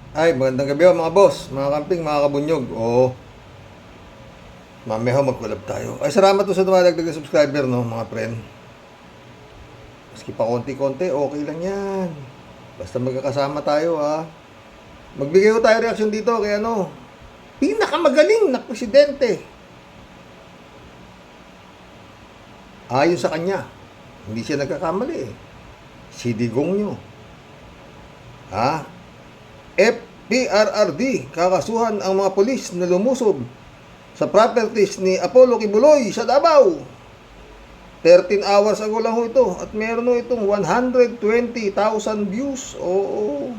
Ay, magandang gabi mga boss, mga kamping, mga kabunyog. Oo, mamaya ho mag-collab tayo. Ay, salamat po sa dumadagdag na subscriber, no, mga friend. Maski pa konti-konti, okay lang yan. Basta magkakasama tayo, ha. Magbigay ko tayo reaksyon dito kay ano, pinakamagaling na presidente. Ayon sa kanya, hindi siya nagkakamali eh. Si Digong nyo. Ha? FPRRD, kakasuhan ang mga pulis na lumusob sa properties ni Apollo Kibuloy sa Davao. 13 hours ago lang ho ito at meron ho itong 120,000 views. Oo.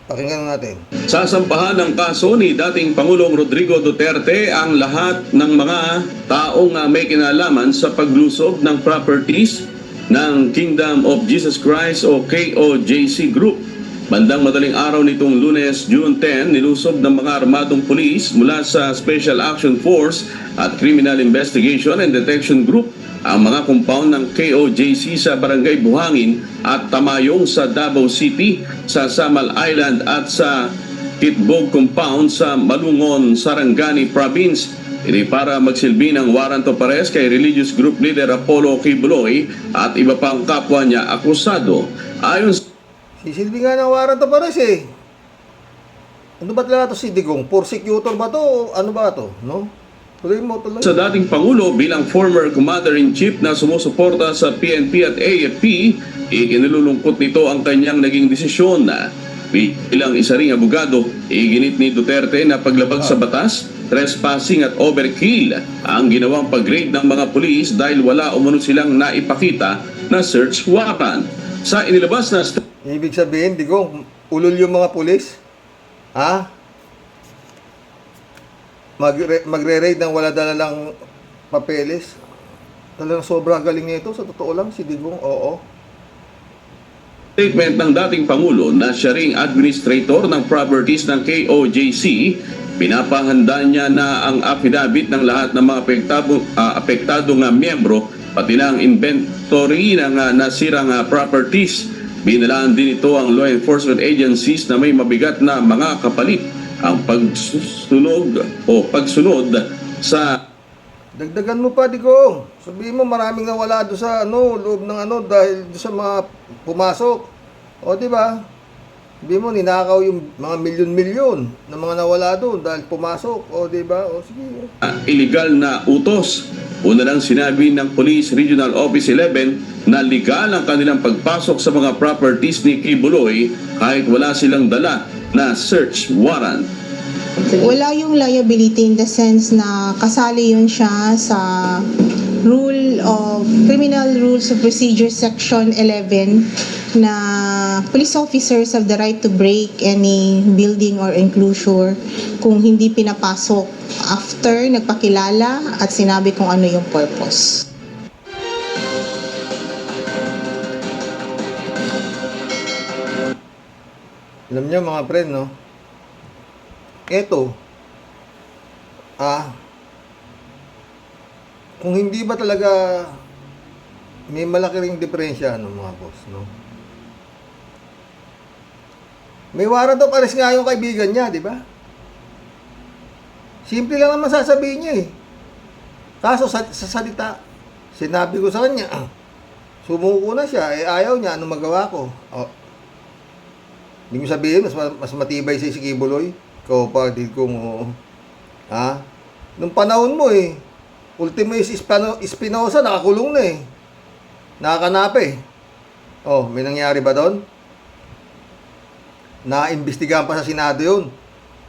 Pakinggan natin. Sasampahan ng kaso ni dating Pangulong Rodrigo Duterte ang lahat ng mga taong may kinalaman sa paglusob ng properties ng Kingdom of Jesus Christ o KOJC Group. Bandang madaling araw nitong Lunes, June 10, nilusob ng mga armadong pulis mula sa Special Action Force at Criminal Investigation and Detection Group ang mga compound ng KOJC sa Barangay Buhangin at Tamayong sa Davao City, sa Samal Island at sa Kitbog Compound sa Malungon, Sarangani Province. Ini para magsilbi ng warrant of arrest kay religious group leader Apollo Kibuloy at iba pang kapwa niya akusado. Ayon Sisilbi nga ng warrant of arrest eh. Ano ba talaga to si Digong? Prosecutor ba to? Ano ba to? No? Tuloy mo, tuloy. sa dating Pangulo bilang former Commander-in-Chief na sumusuporta sa PNP at AFP, ikinilulungkot nito ang kanyang naging desisyon na bilang isa ring abogado, iginit ni Duterte na paglabag sa batas, trespassing at overkill ang ginawang pag-raid ng mga pulis dahil wala umano silang naipakita na search warrant. Sa inilabas na Ibig sabihin, Digong, ulol yung mga pulis? Ha? Magre-raid ng wala dalalang papeles? Talagang sobrang galing nito. Sa totoo lang, si Digong, oo. statement ng dating Pangulo na siya ring administrator ng properties ng KOJC, pinapahanda niya na ang affidavit ng lahat ng mga apektadong miyembro, pati na ang inventory ng nasirang properties. Binalaan din ito ang law enforcement agencies na may mabigat na mga kapalit ang pagsunod sa Dagdagan mo pa, Digong. Sabihin mo, maraming nawala doon sa loob ng dahil doon sa mga pumasok. O, di ba? Sabihin mo, ninakaw yung mga milyon-milyon na mga nawala doon dahil pumasok. O, di ba? O, sige. illegal na utos. Una lang sinabi ng Police Regional Office 11 na legal ang kanilang pagpasok sa mga properties ni Kibuloy kahit wala silang dala na search warrant. Wala yung liability in the sense na kasali yun siya sa Criminal Rules of Procedure Section 11 na police officers have the right to break any building or enclosure kung hindi pinapasok after nagpakilala at sinabi kung ano yung purpose. Alam niyo mga friend, no? Eto, kung hindi ba talaga may malaki ring diferensya, mga boss, no? May warrant of arrest nga yung kaibigan niya, di ba? Simple lang naman sasabihin niya eh. Kaso sa salita, sinabi ko sa kanya, sumuko na siya, ayaw niya, anong magawa ko? Hindi mo sabihin, mas matibay si Kibuloy. Ikaw pa, Digong, nung panahon mo Ultimo Espinosa, nakakulong na nakakanap may nangyari ba doon? Naimbestigahan pa sa Senado yun.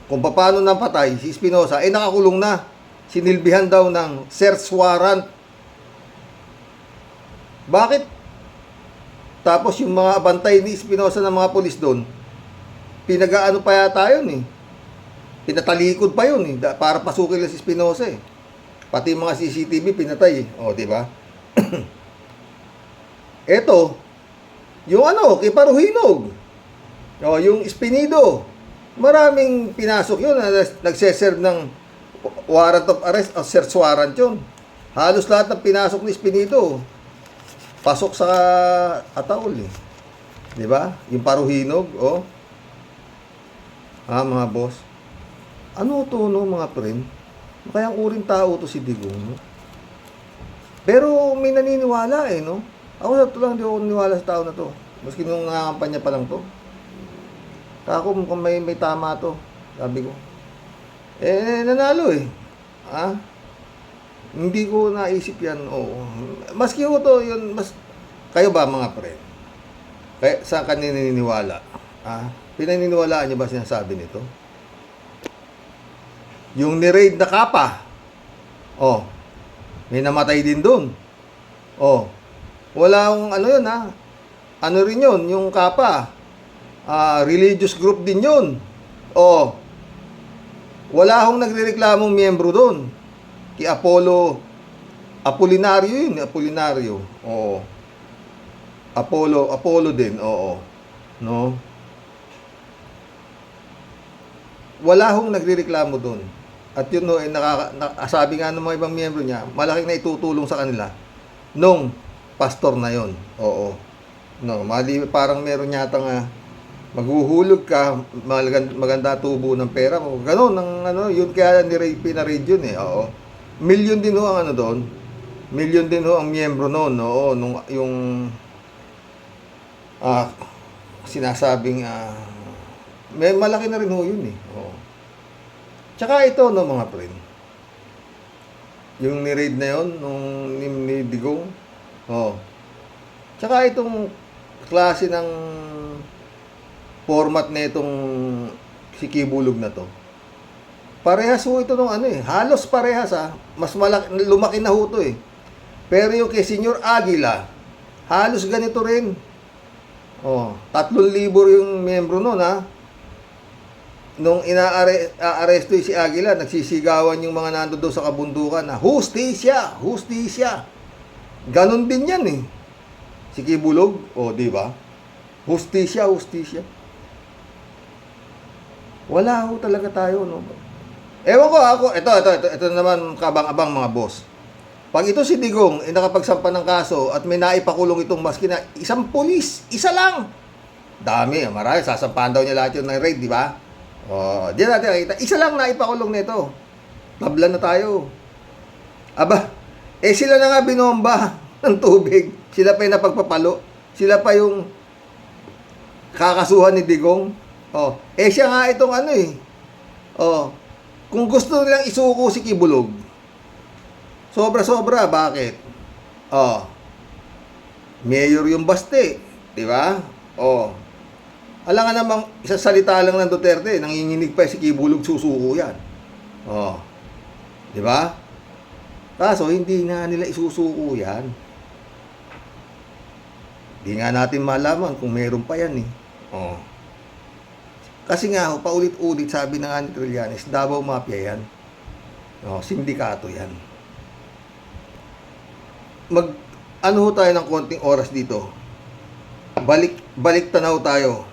Kung paano napatay si Espinosa, nakakulong na. Sinilbihan daw ng search warrant. Bakit? Tapos yung mga bantay ni Espinosa ng mga pulis doon, pinag-aano pa yata yun pinatalikod pa yun para pasukin lang si Espinosa Pati yung mga CCTV pinatay O, di ba? Eto, yung Kiparuhinog. O, yung Espinido. Maraming pinasok yun na nagseserve ng warrant of arrest o search warrant yun. Halos lahat ng pinasok ni Espinido pasok sa Ataol Di ba? Yung Paruhinog, mga boss. Ano to, no, mga friend? Kaya ang uring tao to si Digong, no? Pero may naniniwala eh, no? Ako sa ito lang, hindi ako naniniwala sa tao na to. Maski nung nangangampanya pa lang to. Ako mukhang may tama to, sabi ko. Nanalo eh. Hindi ko naisip yan, oo. Maski ko to, yun, kayo ba mga pre? Kaya, saan ka naniniwala? Pinaniniwalaan niyo ba sinasabi nito? Yung ni-raid na kapa, may namatay din doon. Wala akong ano yun, ano rin yun, yung kapa, religious group din yun. Wala akong nagrereklamong miyembro doon. Kay Apolinario yun, Apolinario. Oo. Apollo din, oo. No? Wala akong nagrereklamo doon. At yun, no, sabi nga ng mga ibang miyembro niya, malaking na itutulong sa kanila nung pastor na yon. Oo. No, parang meron yata nga maghuhulog ka, maganda tubo ng pera mo. Ganon, yun kaya pina-raid yun eh. Oo. Million din ho ang ano doon. Million din ho ang miyembro noon. Oo, yung sinasabing may malaki na rin ho yun eh. Oo. Tsaka ito, no, mga friend. Yung ni-raid na yun, nung ni Digong. Tsaka itong klase ng format na itong si Kibulog na to. Parehas ho ito nung halos parehas mas lumaki na ho to eh. Pero yung kay Senyor Aguila, halos ganito rin. 3,000 yung miyembro nun Nung aaresto si Aguila, nagsisigawan yung mga nando doon sa kabundukan na hustisya, hustisya. Ganon din yan eh. Si Kibulog, di ba? Hustisya, hustisya. Wala ho talaga tayo, no? Ewan ko ako, ito naman kabang-abang mga boss. Pag ito si Digong, nakapagsampa ng kaso at may naipakulong itong maski na isang pulis, isa lang. Dami, marami, sasampahan daw niya lahat yun ng raid, di ba? Diyan natin nakita, isa lang naipakulong nito. Tabla na tayo. Sila na nga binomba ng tubig. Sila pa yung napagpapalo. Sila pa yung kakasuhan ni Digong. Siya nga itong kung gusto nilang isuko si Kibulog, sobra-sobra, bakit? Mayor yung Baste, di ba? Alam nga namang isang salita lang ng Duterte, nanginginig pa si Kibulog, susuko yan. Di ba? Kaso hindi nga nila isusuko yan. Hindi nga natin malaman kung meron pa yan eh. Kasi nga, paulit-ulit sabi ng ni Trillanes, Davao Mafia yan. Sindikato yan. Ano tayo ng konting oras dito. Balik tanaw tayo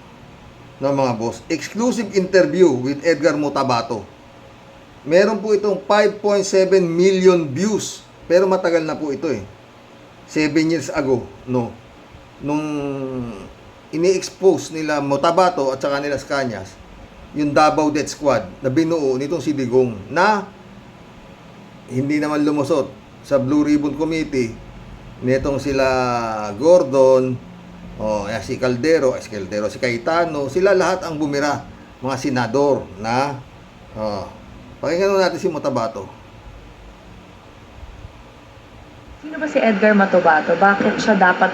ng mga boss. Exclusive interview with Edgar Mutabato. Meron po itong 5.7 million views. Pero matagal na po ito eh. 7 years ago, no. Nung ini-expose nila Mutabato at saka nila Scanias, yung Davao Death Squad na binuo nitong si Digong na hindi naman lumusot sa Blue Ribbon Committee nitong sila Gordon, si Caldero, si Cayetano, sila lahat ang bumira, mga senador na pakinggan natin si Mutabato. Sino ba si Edgar Mutabato? Bakit siya dapat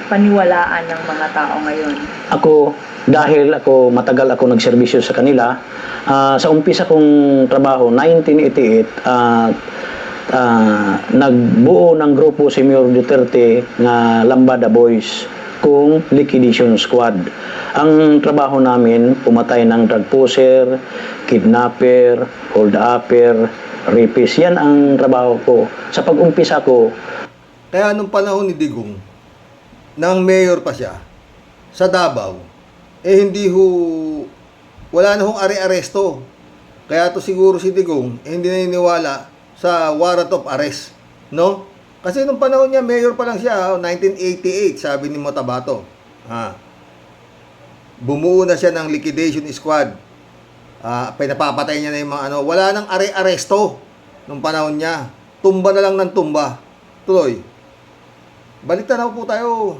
paniwalaan ng mga tao ngayon? Dahil matagal ako nagserbisyo sa kanila, sa umpisa kong trabaho, 1988, nagbuo ng grupo si Mayor Duterte nga Lambada Boys kung liquidation squad. Ang trabaho namin, pumatay ng drug pusher, kidnapper, hold-upper, rapist. Yan ang trabaho ko. Sa pag-umpisa ko, kaya nung panahon ni Digong, nang mayor pa siya, sa Davao, wala na hong are-aresto. Kaya to siguro si Digong, hindi naniniwala sa warrant of arrest. No? Kasi nung panahon niya, mayor pa lang siya, 1988, sabi ni Mutabato. Bumuo na siya ng liquidation squad. pinapapatay niya na yung mga ano. Wala nang aresto nung panahon niya. Tumba na lang ng tumba. Tuloy. Balik tanaw po tayo.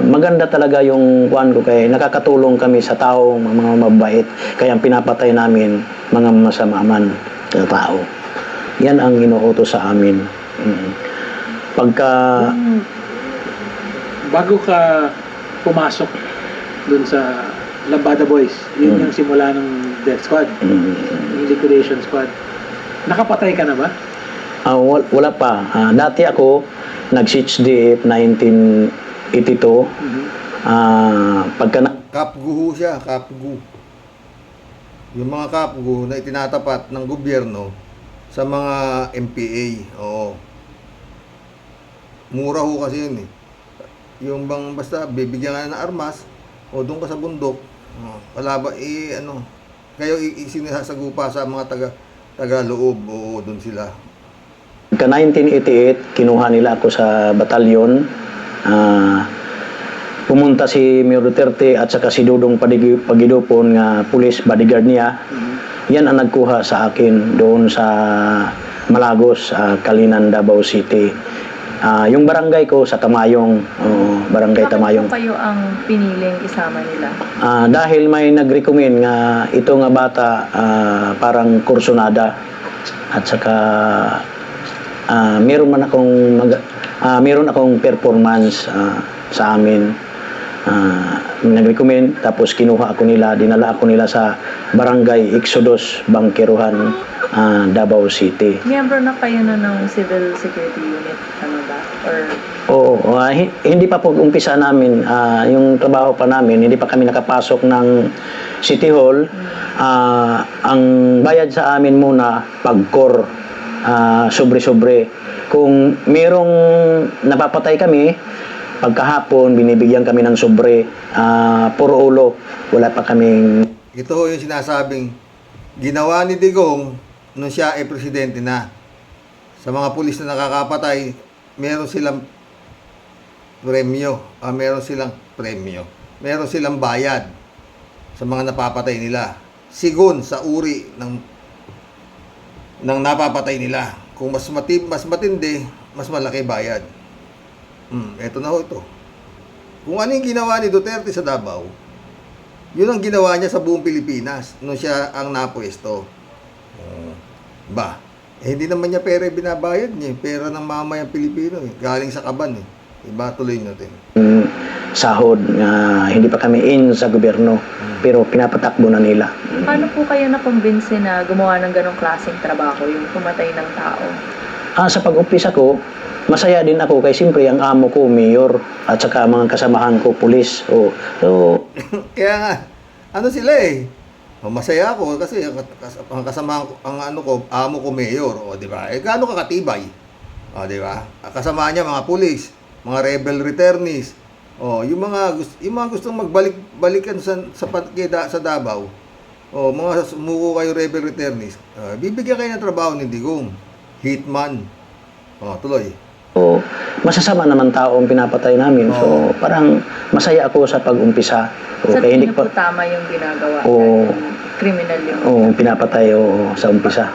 Maganda talaga yung kuan ko kay nakakatulong kami sa tao, mga mabait. Kaya ang pinapatay namin mga masama man na tao. Yan ang inuutos sa amin. Pagka Bago ka pumasok dun sa Lambada Boys, yun yung simula ng Death Squad, yung Liquidation Squad. Nakapatay ka na ba? wala pa. Dati ako nag-CHDF 1982. Pagka Kapgu ho siya, kapgu. Yung mga kapgu na itinatapat ng gobyerno sa mga MPA. Oo. Mura ho kasi yun eh. Yung bang basta bibigyan ka na ng armas o doon ka sa bundok. Wala ba kayo isinasagupa sa mga taga-loob o doon sila. Pagka 1988, kinuha nila ako sa batalyon. Pumunta si Mayor Duterte at saka si Dudong Pagidopon nga police bodyguard niya. Yan ang nagkuha sa akin doon sa Malagos, Kalinan, Davao City. Yung barangay ko sa Tamayong, barangay Tamayong. Bakit po kayo ang piniling isama nila? Dahil may nag-recommend nga ito nga bata parang kursunada at saka meron akong performance sa amin. Nag-recommend tapos kinuha ako nila, dinala ako nila sa barangay Exodus, Bangkeruhan, Davao City. Miyembro na kayo na ng Civil Security Unit, ano ba? Or Oo, hindi pa po umpisa namin, yung trabaho pa namin, hindi pa kami nakapasok ng City Hall. Ang bayad sa amin muna, pagkor, sobre-sobre. Kung merong napapatay kami, pagkahapon, binibigyan kami ng sobre, puro ulo, wala pa kaming... Ito yung sinasabing ginawa ni Digong nung siya ay presidente na. Sa mga pulis na nakakapatay, meron silang premyo. Meron silang bayad sa mga napapatay nila. Sigon sa uri ng napapatay nila. Kung mas matindi, mas malaki bayad. Eto na ho ito. Kung ano yung ginawa ni Duterte sa Davao, yun ang ginawa niya sa buong Pilipinas nung siya ang napwesto. Hindi naman niya pera binabayad niya. Pera ng mamayang Pilipino. Galing sa kaban. Diba? Tuloy natin. Sahod, hindi pa kami in sa gobyerno, pero pinapatakbo na nila. paano po kayo nakumbinsi na gumawa ng ganong klaseng trabaho, yung pumatay ng tao? Sa pag-umpisa ko, masaya din ako kay siyempre ang amo ko, mayor, at saka mga kasamahan ko, pulis. So, Kaya nga, sila eh. Masaya ako kasi ang kasama ko, amo ko mayor, di ba? Gaano ka katibay? Di ba? Kasama niya mga pulis, mga rebel returnees. Yung mga gustong magbalik-balikan sa Davao. Mga sumuko kayo rebel returnees. Bibigyan kayo ng trabaho ni Digong. Hitman. Tuloy. masasama naman tao ang pinapatay namin. So, parang masaya ako sa pag-umpisa. Sa Kaya tingin po tama yung ginagawa? Criminal yung... pinapatay sa umpisa.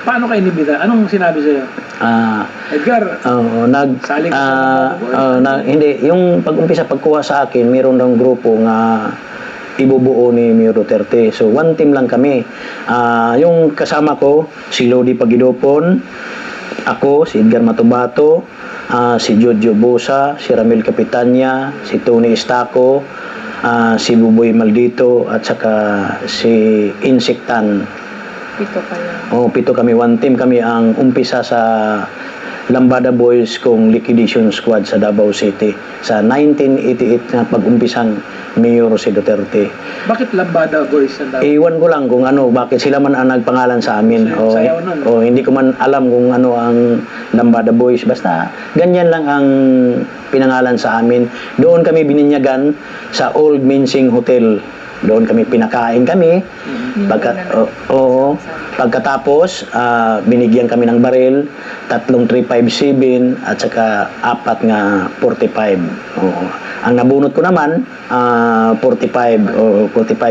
Paano kayo nibida? Anong sinabi sa'yo? Edgar, saling hindi. Yung pag-umpisa, pagkuha sa akin, mayroon ng grupo nga ibubuo ni Mayor Duterte. So, one team lang kami. Yung kasama ko, si Lodi Pagidopon, ako, si Edgar Matobato, si Jojo Bosa, si Ramil Capitania, si Tony Estaco, si Buboy Maldito, at saka si Insektan. Pito kayo? Pito kami. One team kami ang umpisa sa Lambada Boys kung Liquidation Squad sa Davao City sa 1988 na pag-umpisang Mayor si Duterte. Bakit Lambada Boys ang Davao? Iwan ko lang kung bakit sila man ang nagpangalan sa amin. Sayaw nun. Hindi ko man alam kung ano ang Lambada Boys. Basta ganyan lang ang pinangalan sa amin. Doon kami bininyagan sa Old Mincing Hotel Doon kami pinakain kami. Pagkatapos, binigyan kami ng baril, 3 357 at saka 4 nga 45. Oo. Ang nabunot ko naman, 45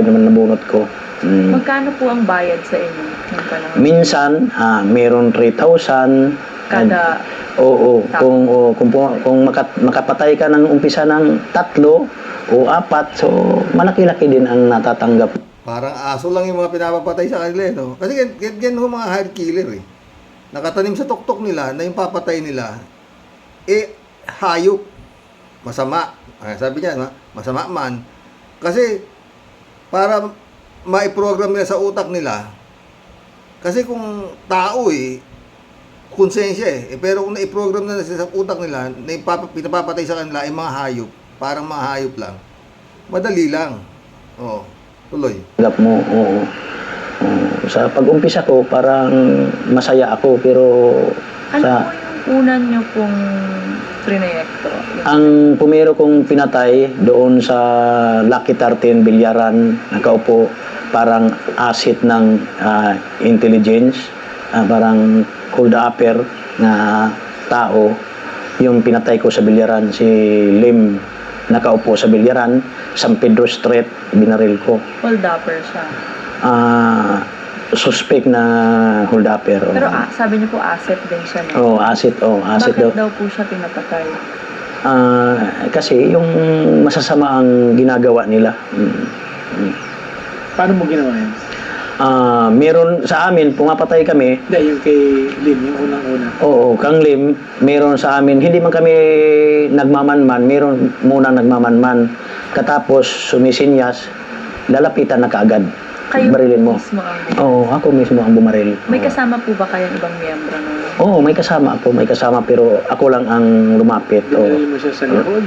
naman nabunot ko. Magkano po ang bayad sa inyo ng panahon? Minsan, meron 3,000. Kada Oo, kung makapatay ka ng umpisa ng 3 o 4, so malaki-laki din ang natatanggap. Parang aso lang yung mga pinapapatay sa kanila, no? Kasi ganyan ho mga hired killer, eh. Nakatanim sa tuktok nila na yung papatay nila, hayop. Masama. Sabi niya, masama man. Kasi, para maiprogram nila sa utak nila, kasi kung tao, konsensya, pero kung naiprogram na sa utak nila, na pinapapatay sa kanila ay mga hayop, parang mga hayop lang, madali lang. Oo. Tuloy. Tanggap mo, oo. Sa pag-umpisa ko, parang masaya ako, pero Ano po yung unan nyo pong proyekto? ang pumero kong pinatay doon sa Lucky 13 Bilyaran, nakaupo, parang asset ng intelligence, parang cold upper na tao, yung pinatay ko sa Bilyaran, si Lim, nakaupo sa Bilyaran, San Pedro Street, binaril ko. Hold upper siya. Suspect na hold upper. Pero sabi niyo po asset din siya. Oh, No? asset Bakit daw. daw po siya pinapatay? Kasi yung masasama ang ginagawa nila. Paano mo ginawa yan? Meron sa amin, pumapatay kami. Hindi, yung kay Lim, yung unang-una. Oo, Kang Lim, meron sa amin, hindi man kami nagmamanman, meron muna nagmamanman. Katapos, sumisinyas, lalapitan na kaagad. Kayo Barilin mo. mismo ang Oo, ako mismo ang bumaril. May kasama po ba kayong ibang miyembro nun? Oo, may kasama pero ako lang ang lumapit. Binaril mo siya sa likod.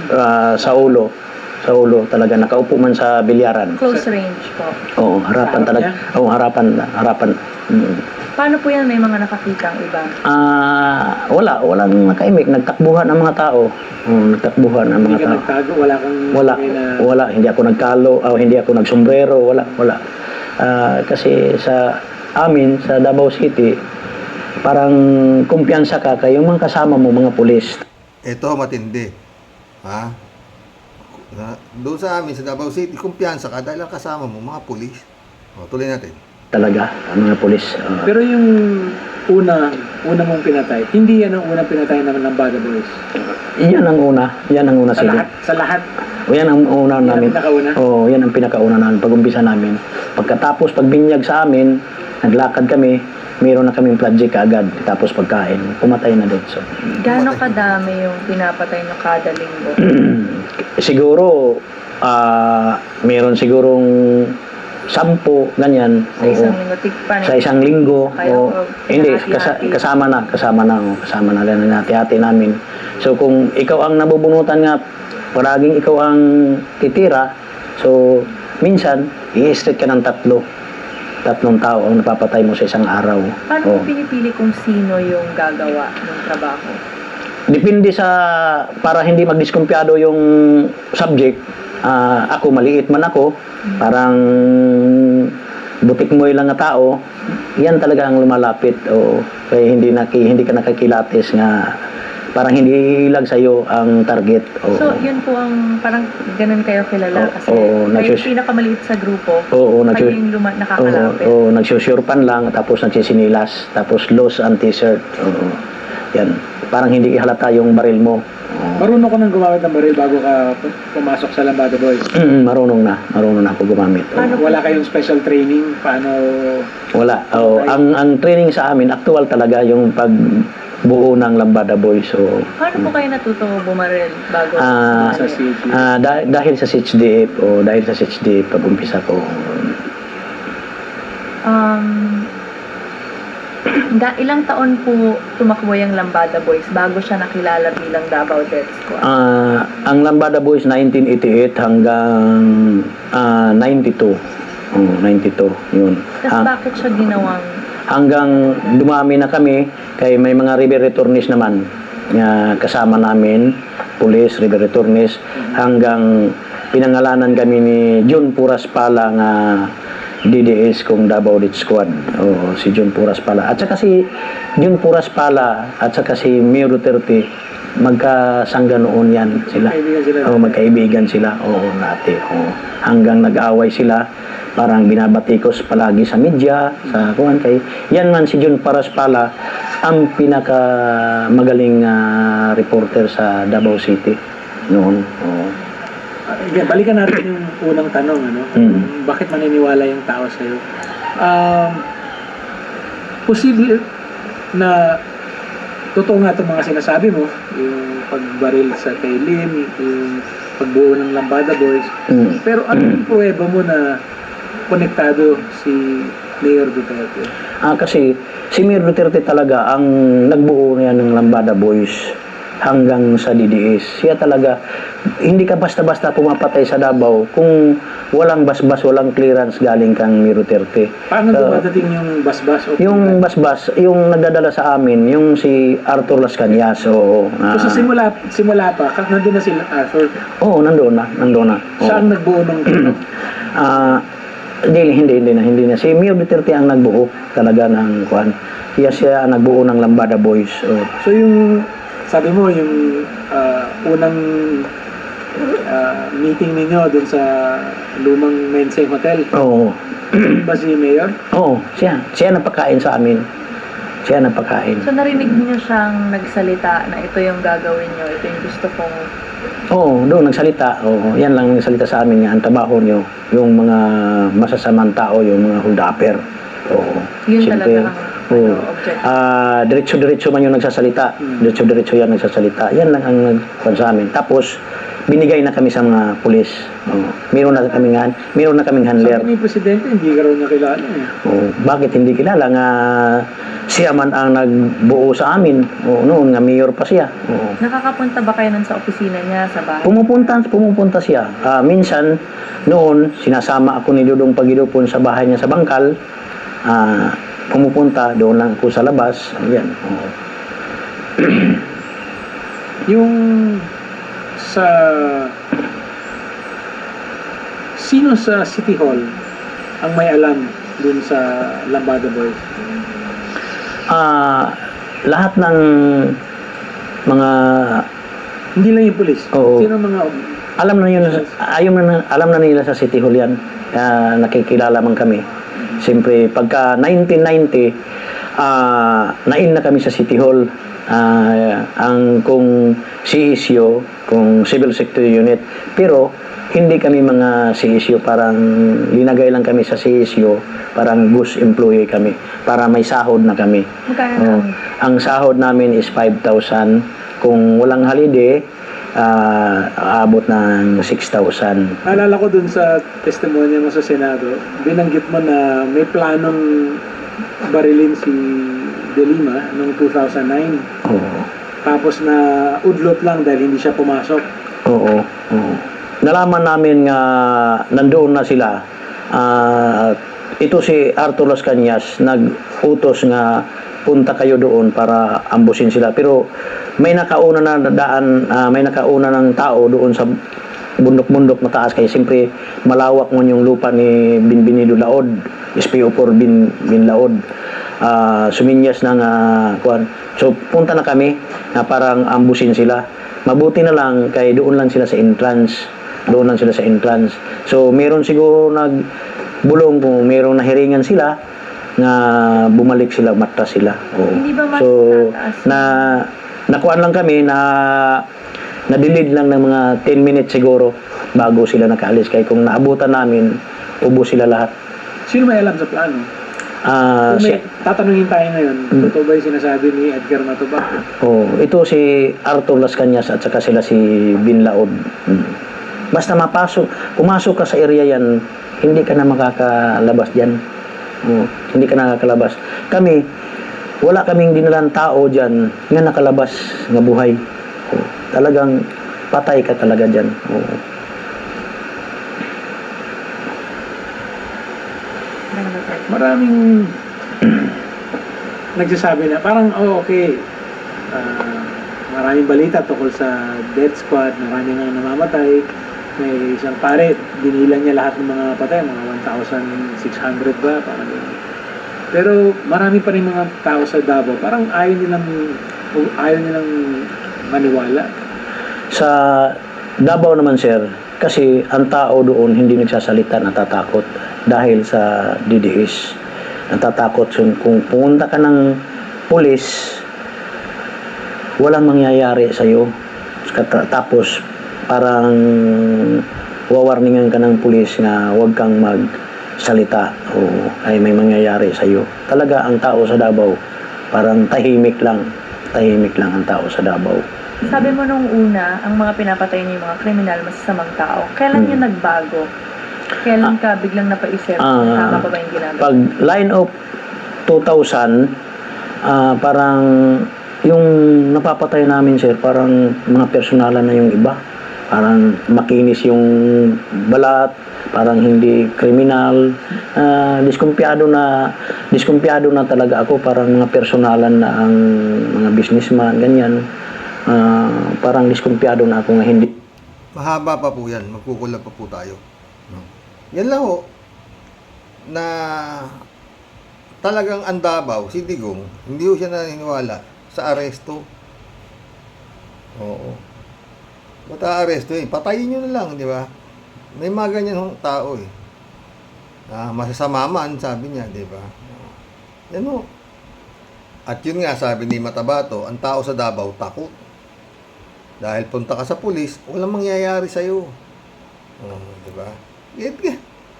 Sa ulo talaga, nakaupo man sa bilyaran. Close range po. Oo, harapan Sa harap talaga. niya? Oo, harapan. Paano po yan? May mga nakakitang iba? Walang nakaimik, nagtakbuhan ang mga tao. Nagtakbuhan ang Hindi mga ka tao. nagtago, wala kang Wala, hindi ako nagkalo, hindi ako nagsombrero, wala. Kasi sa amin, sa Davao City, parang kumpiyansa ka kayong mga kasama mo, mga pulis. Ito, matindi. Doon sa amin, sa Davao City, kumpiyansa ka dahil ang kasama mo, mga pulis. Tuloy natin. Talaga, ang mga pulis. Pero yung una mong pinatay, hindi yan ang unang pinatay naman ng Bada Boys. Yan ang una Sa sige. lahat? Sa lahat? O yan ang una Yan ang namin. pinakauna? Oo, yan ang pinakauna namin, pag-umpisa namin. Pagkatapos, pagbinyag sa amin, naglakad kami, mayroon na kaming project agad. Tapos pagkain, pumatay na din. So, Gaano kadami yung pinapatay nyo kada linggo? siguro, mayroon sigurong 10, ganyan. Sa isang Oo. linggo? Tikpan? Sa isang linggo. Kayo, Hindi, hinahati-hati. kasama na lang hati-hati namin. So kung ikaw ang nabubunutan nga, paraging ikaw ang titira, so minsan, i-straight ka ng 3 tao ang napapatay mo sa isang araw. Paano mo pinipili kung sino yung gagawa ng trabaho? Depende para hindi magdiskumpiyado yung subject. Ako, maliit man ako, parang butik mo'y lang na tao, yan talaga ang lumalapit. Kaya hindi ka nakakilatis nga, parang hindi ilag sa'yo ang target. So, yun po ang parang ganun kayo kilala kasi kayo pinakamaliit sa grupo, kayo yung nakakalapit. Nagsusurpan lang, tapos nagsisinilas, tapos loose ang t-shirt. Yan, parang hindi halata yung baril mo. Marunong ko nang gumamit ng baril bago ka pumasok sa Lambada Boys. Marunong na ako gumamit. Wala kayong special training? Paano? Wala. Ang training sa amin, actual talaga yung pagbuo ng Lambada Boys. Paano po kayo natuto bumaril bago Sa CG? Dahil sa CHDF, pag-umpisa ko. Ilang taon po tumakbo yung Lambada Boys bago siya nakilala bilang Davao Death Squad? Ang Lambada Boys 1988 hanggang 92. 92, yun. Tapos bakit siya ginawang? Hanggang dumami na kami, kay may mga river returnees naman. Kasama namin, police, river returnees, hanggang pinangalanan kami ni Jun Puras Pala nga DDS kung Davao Death Squad. Oo, si Jun Puras Pala. At saka si Jun Puras Pala at saka si Mayor Duterte, magkasangga noon yan sila. Magkaibigan sila. Oo, magkaibigan sila. Oo, dati. Oo. Hanggang nag-away sila, parang binabatikos palagi sa media, sa kuwan kay. Yan man si Jun Puras Pala, ang pinaka magaling reporter sa Davao City noon. Oo. Again, balikan natin yung unang tanong, ano? Bakit maniniwala yung tao sa'yo? Posible na totoo nga itong mga sinasabi mo, yung pagbaril sa kay Lim, yung pagbuo ng Lambada Boys, pero ano yung pruweba mo na konektado si Mayor Duterte? Kasi si Mayor Duterte talaga ang nagbuo niya ng Lambada Boys hanggang sa DDS. Siya talaga, hindi ka basta-basta pumapatay sa Davao kung walang basbas, walang clearance galing kang Mayor Duterte. Paano dumadating yung basbas? O Yung basbas, yung nagdadala sa amin, yung si Arthur Las Cañas. So sa simula pa, nandun na sila, Arthur? Oo, nandun na. Oo. Siya ang nagbuo ng Hindi na. Si Mayor Duterte ang nagbuo talaga ng kuan. Siya ang nagbuo ng Lambada Boys. Oo. So yung, sabi mo, yung unang meeting ninyo dun sa lumang Menseng Hotel, Oo. ba si Mayor? Oo, siya. Siya nagpakain sa amin. Siya nagpakain. So narinig niyo siyang nagsalita na ito yung gagawin niyo, ito yung gusto kong... Oo, doon nagsalita. Oo, yan lang nagsalita sa amin nga. Ang trabaho nyo, yung mga masasamang tao, yung mga huldapper. Oo. Yun Siyempre, talaga ang object. Diretso-diretso man yung nagsasalita. Diretso-diretso yan nagsasalita. Yan lang ang nagkuhan sa amin. Tapos, binigay na kami sa mga pulis. Oo. Meron na kaming handler. Sabi ni Presidente, hindi ka raw niya kilala eh. Oo. Bakit hindi kilala nga siya man ang nagbuo sa amin. Oo, noon nga mayor pa siya. Oo. Nakakapunta ba kayo nun sa opisina niya, sa bahay? Pumupunta siya. Minsan, noon, sinasama ako ni Dudong Pagidupon sa bahay niya sa Bangkal. Pumupunta, doon lang ako sa labas. Ayan. Oo. Yung sa sino sa City Hall ang may alam dun sa Lambada Boys? Lahat ng mga Hindi lang yung pulis. Oo. Sino mga alam na nila sa City Hall yan. Nakikilala man kami. Siyempre, pagka 1990, nain na kami sa City Hall. Kung CSU, kung Civil Security Unit. Pero, hindi kami mga CSU, parang linagay lang kami sa CSU, parang bus employee kami, para may sahod na kami. Magkano? Ang sahod namin is 5,000. Kung walang holiday, aabot ng 6,000. Naalala ko dun sa testimonya mo sa Senado, binanggit mo na may planong barilin si De Lima noong 2009. Oo. Tapos na udlot lang dahil hindi siya pumasok. Oo. Nalaman namin nga nandoon na sila. Ito si Arthur Las Cañas nag-utos nga punta kayo doon para ambusin sila. Pero may nakauna na daan, may nakauna ng tao doon sa bundok-bundok mataas kaya siyempre malawak mo yung lupa ni Binbinido Laod, SPO4 Bin Laod. Suminyas ng kuan. So punta na kami na parang ambusin sila. Mabuti na lang kay doon lang sila sa entrance. So meron siguro nagbulong kung merong nahiringan sila na bumalik sila, matras sila. Oo. Hindi ba mas So tataas? nakuan lang kami na na-delayed lang ng mga 10 minutes siguro bago sila nakaalis. Kaya kung naabutan namin, ubos sila lahat. Sino may alam sa plano? Kung may tatanungin tayo ngayon, totoo ba yung sinasabi ni Edgar Matobaco? Ito si Arthur Las Cañas at saka sila si Bin Laod. Basta pumasok ka sa area yan, hindi ka na makakalabas dyan. Hindi ka nakakalabas. Kami, wala kaming dinalang tao dyan nga nakalabas nga buhay. Talagang patay ka talaga dyan. Maraming nagsasabi na parang okay, maraming balita tungkol sa death squad, marami nga namamatay, May isang pare, dinilan niya lahat ng mga patay, mga 1,600 ba, parang yun. Pero marami pa rin mga tao sa Davao, parang ayaw nilang maniwala. Sa Davao naman, sir, kasi ang tao doon hindi nagsasalita, natatakot dahil sa DDS. Natatakot kung pumunta ka ng pulis, walang mangyayari sa'yo. Tapos parang wawarningan ka ng pulis na huwag kang magsalita o ay may mangyayari sa'yo. Talaga ang tao sa Davao, parang tahimik lang ang tao sa Davao. Sabi mo nung una, ang mga pinapatay niyo yung mga kriminal, masasamang tao. Kailan yun nagbago? Kailan ka biglang napaisip? Tama ba ba yung ginagawa? Pag line of 2000, parang yung napapatay namin, sir, parang mga personalan na yung iba. Parang makinis yung balat, parang hindi kriminal. Diskumpiyado na talaga ako, parang mga personalan na ang mga businessman, ganyan. Parang diskumpiyado na ako nga hindi. Mahaba pa po yan. Magkukulab pa po tayo. No? Yan lang ho. Na talagang ang Davao, si Digong, hindi ho siya naniniwala sa aresto. Oo. Ba't aaresto eh? Patayin nyo na lang, di ba? May mga ganyan hong tao eh. Masasama man, sabi niya, di ba? Yan ho. At yun nga, sabi ni Matabato, ang tao sa Davao takot. Dahil punta ka sa pulis, walang mangyayari sa'yo. Di ba?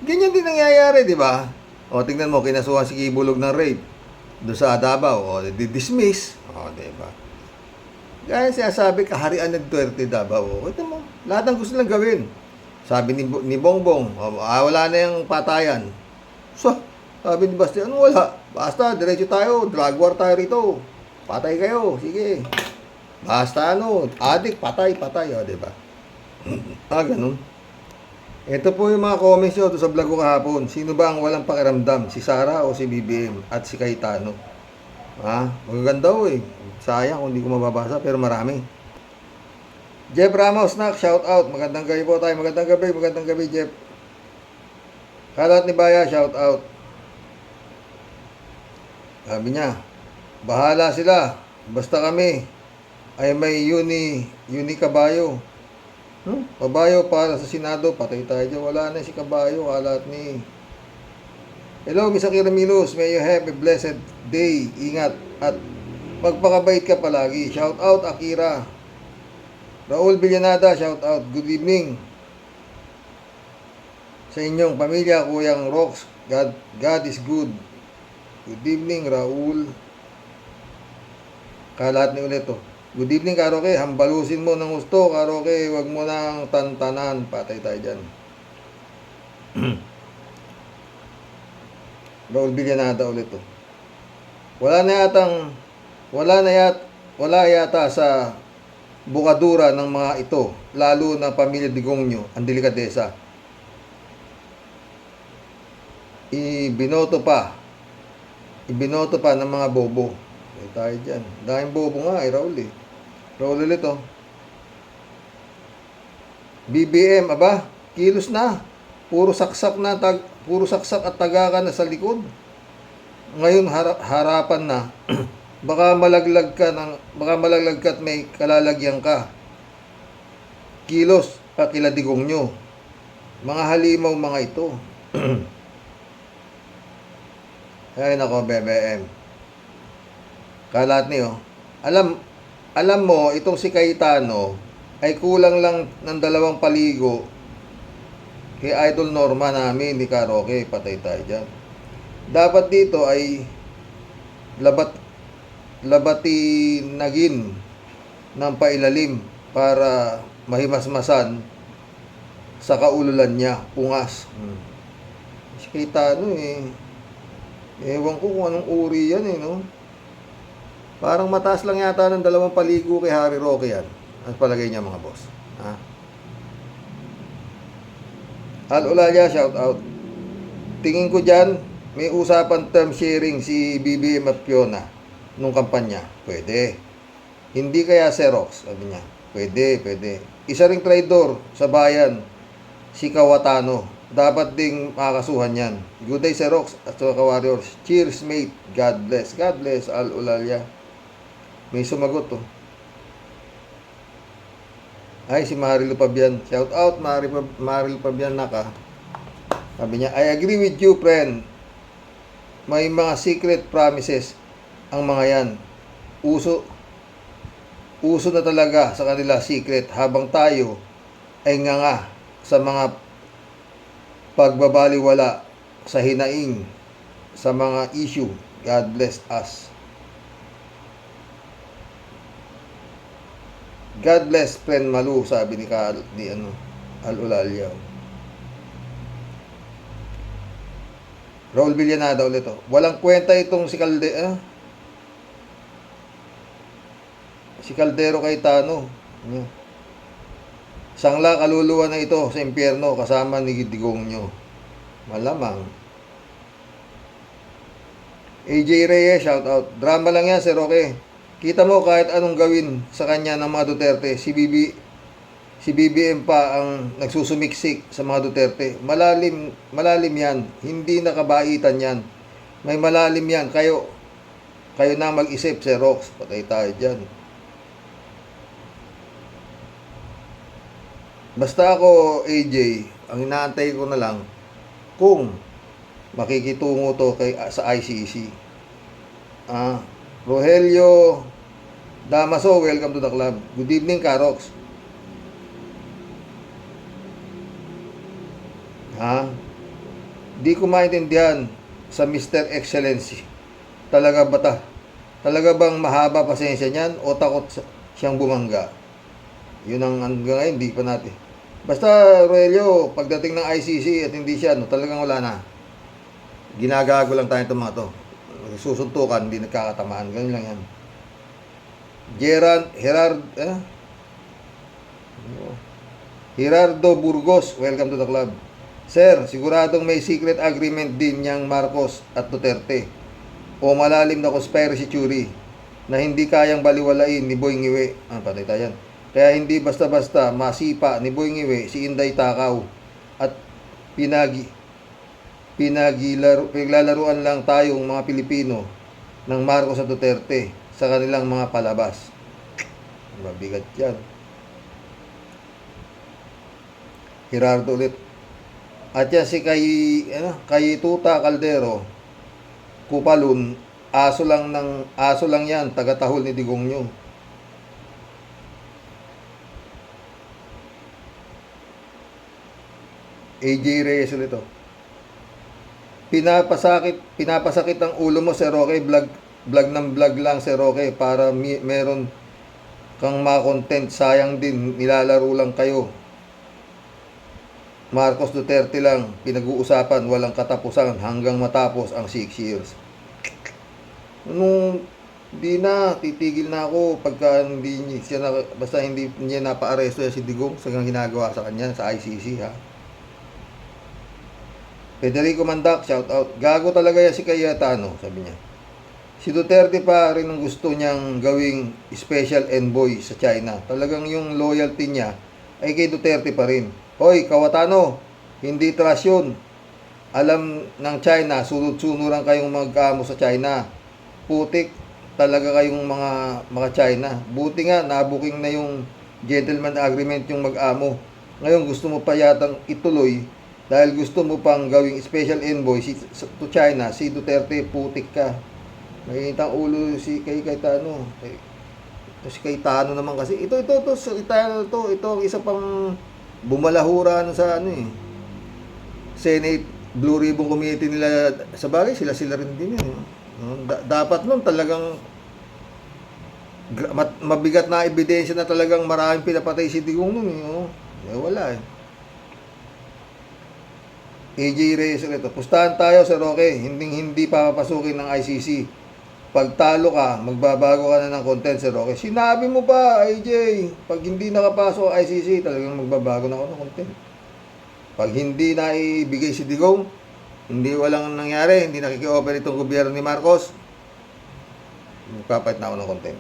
Ganyan din nangyayari, di ba? O, tingnan mo, kinasuhan si Kibulog ng rape. Doon sa Davao, o, dismiss. O, di ba? Kaya siya sabi, kaharian ng Duterte Davao. Ito mo, lahat ang gusto lang gawin. Sabi ni Bongbong, wala na yung patayan. So, sabi ni Basti, ano wala? Basta, diretso tayo, drug war tayo rito. Patay kayo, sige. Basta adik, patay, o, diba? Ganun. Ito po yung mga comments nyo sa vlog ko kahapon. Sino ba ang walang pakiramdam? Si Sara o si BBM? At si Cayetano? Magaganda eh. Sayang kung hindi ko mababasa, pero marami. Jeff Ramos, shout out. Magandang gabi po tayo. Magandang gabi, Jeff. Kalat ni Baya, shout out. Sabi niya, bahala sila. Basta kami ay may uni kabayo. Kabayo para sa Senado, patay tayo dyan. Wala na si kabayo, kalat ni. Hello, Miss Akira Milos. May you have a blessed day. Ingat at magpakabait ka palagi. Shout out, Akira. Raul Villanada, shout out. Good evening sa inyong pamilya, Kuyang Rox. God is good. Good evening, Raul. Kalat ni ulit to. Good evening, Karoke. Hambalusin mo ng gusto, Karoke. Huwag mo nang tantanan. Patay tayo dyan. Raul Villanada ulit to. Wala yata sa bukadura ng mga ito, lalo na pamilya Digongyo, ang delikadesa. Ibinoto pa ng mga bobo. Tayo dyan. Dahil bobo nga Raul eh. Raul ulit oh. BBM, kilos na. Puro saksak at tagakan na sa likod. Ngayon harapan na. baka malaglag ka at may kalalagyan ka. Kilos kila Digongyo. Mga halimaw mga ito. Ay nako, BBM. Kalat niyo. Alam mo, itong si Cayetano ay kulang lang ng 2 paligo kay Idol Norma namin ni Karoke. Patay tayo dyan. Dapat dito ay labatinagin ng pailalim para mahimasmasan sa kaululan niya. Pungas. Si Cayetano ewan ko kung anong uri yan no? Parang mataas lang yata ng 2 paligo kay Harry Roque yan. Ang palagay niya mga boss. Al Olalia, shout out. Tingin ko dyan, may usapan term sharing si BBM at Fiona nung kampanya. Pwede. Hindi kaya Xerox, sabi niya. Pwede. Isa ring traidor sa bayan si Kawatano. Dapat ding makakasuhan yan. Good day, Sir Rox at sa Warriors. Cheers, mate. God bless. God bless, Al Ulalya. May sumagot, oh. Ay, si Marilo Pabian. Shout out, Marilo Pabian naka. Sabi niya, I agree with you, friend. May mga secret promises ang mga yan. Uso na talaga sa kanila secret habang tayo ay nga sa mga pagbabaliwala sa hinaing sa mga issue. God bless us. God bless, friend Malu, sabi ni Al Ulalya. Raul Villanada ulit, oh. Walang kwenta itong si Caldero Cayetano. Sangla kaluluwa na ito sa impyerno kasama ni Digong nyo. Malamang. AJ Reyes, shout out. Drama lang yan, Sir Roque. Kita mo kahit anong gawin sa kanya ng mga Duterte, si BBM pa ang nagsusumiksik sa mga Duterte. Malalim yan. Hindi nakabaitan yan. May malalim yan. Kayo na mag-isip, Sir Rox. Patay tayo dyan. Basta ako, AJ, ang inaantay ko na lang kung makikitungo to sa ICC. Rogelio Damaso, welcome to the club. Good evening, Karox. Di ko maintindihan sa Mr. Excellency. Talaga bang mahaba pasensya niyan o takot siyang bumangga? Yun ang hanggang ngayon, di pa natin. Basta, Rogelio, pagdating ng ICC at hindi siya, talagang wala na. Ginagago lang tayo itong mga to. Susuntukan, hindi nagkakatamaan. Ganun lang yan. Gerardo Burgos, welcome to the club. Sir, siguradong may secret agreement din niyang Marcos at Duterte o malalim na conspiracy theory na hindi kayang baliwalain ni Boy Ngiwe. Patay tayo yan. Kaya hindi basta-basta masipa ni Boy Ngiwe si Inday Takaw at pinaglalaruan lang tayong mga Pilipino ng Marcos at Duterte sa kanilang mga palabas. Mabigat yan. Gerardo ulit. At yan si kay Tuta Caldero Kupalun, aso lang yan, taga-tahol ni Digong nyo. AJ Reyes ulit, oh. Pinapasakit ang ulo mo, Sir Roque. Vlog lang, Sir Roque, para meron kang ma-content. Sayang din, nilalaro lang kayo. Marcos Duterte lang pinag-uusapan, walang katapusan hanggang matapos ang 6 years. Titigil na ako pagka basta hindi niya napa-aresto si Digong sa ginagawa sa kanya sa ICC, ha. Federico Mandak, shout out. Gago talaga yan si Cayetano, sabi niya. Si Duterte pa rin ang gusto niyang gawing special envoy sa China. Talagang yung loyalty niya ay kay Duterte pa rin. Hoy, Kawatano, hindi trust yun. Alam ng China, sunod-sunuran kayong mag-amo sa China. Putik talaga kayong mga China. Buti nga, nabuking na yung gentleman agreement yung mag-amo. Ngayon, gusto mo pa yatang ituloy dahil gusto mo pang gawing special envoy to China. Si Duterte, putik ka. Nakikita ulo si Cayetano. Ito si Cayetano naman kasi. Ito ang isa pang bumalahura sa Senate Blue Ribbon Committee nila. Sa bagay, sila rin din yun. Dapat nun talagang mabigat na ebidensya na talagang maraming pinapatay si Digong nun. Wala eh. AJ Reyes ulit. Pustahan tayo, Sir Roque. Hindi papapasukin ng ICC. Pag talo ka, magbabago ka na ng content, Sir Roque. Sinabi mo pa, AJ, pag hindi nakapasok ang ICC, talagang magbabago na ako ng content. Pag hindi na ibigay si Digong, hindi walang nangyari, hindi nakiki-open itong gobyerno ni Marcos, magpapait na ako ng content.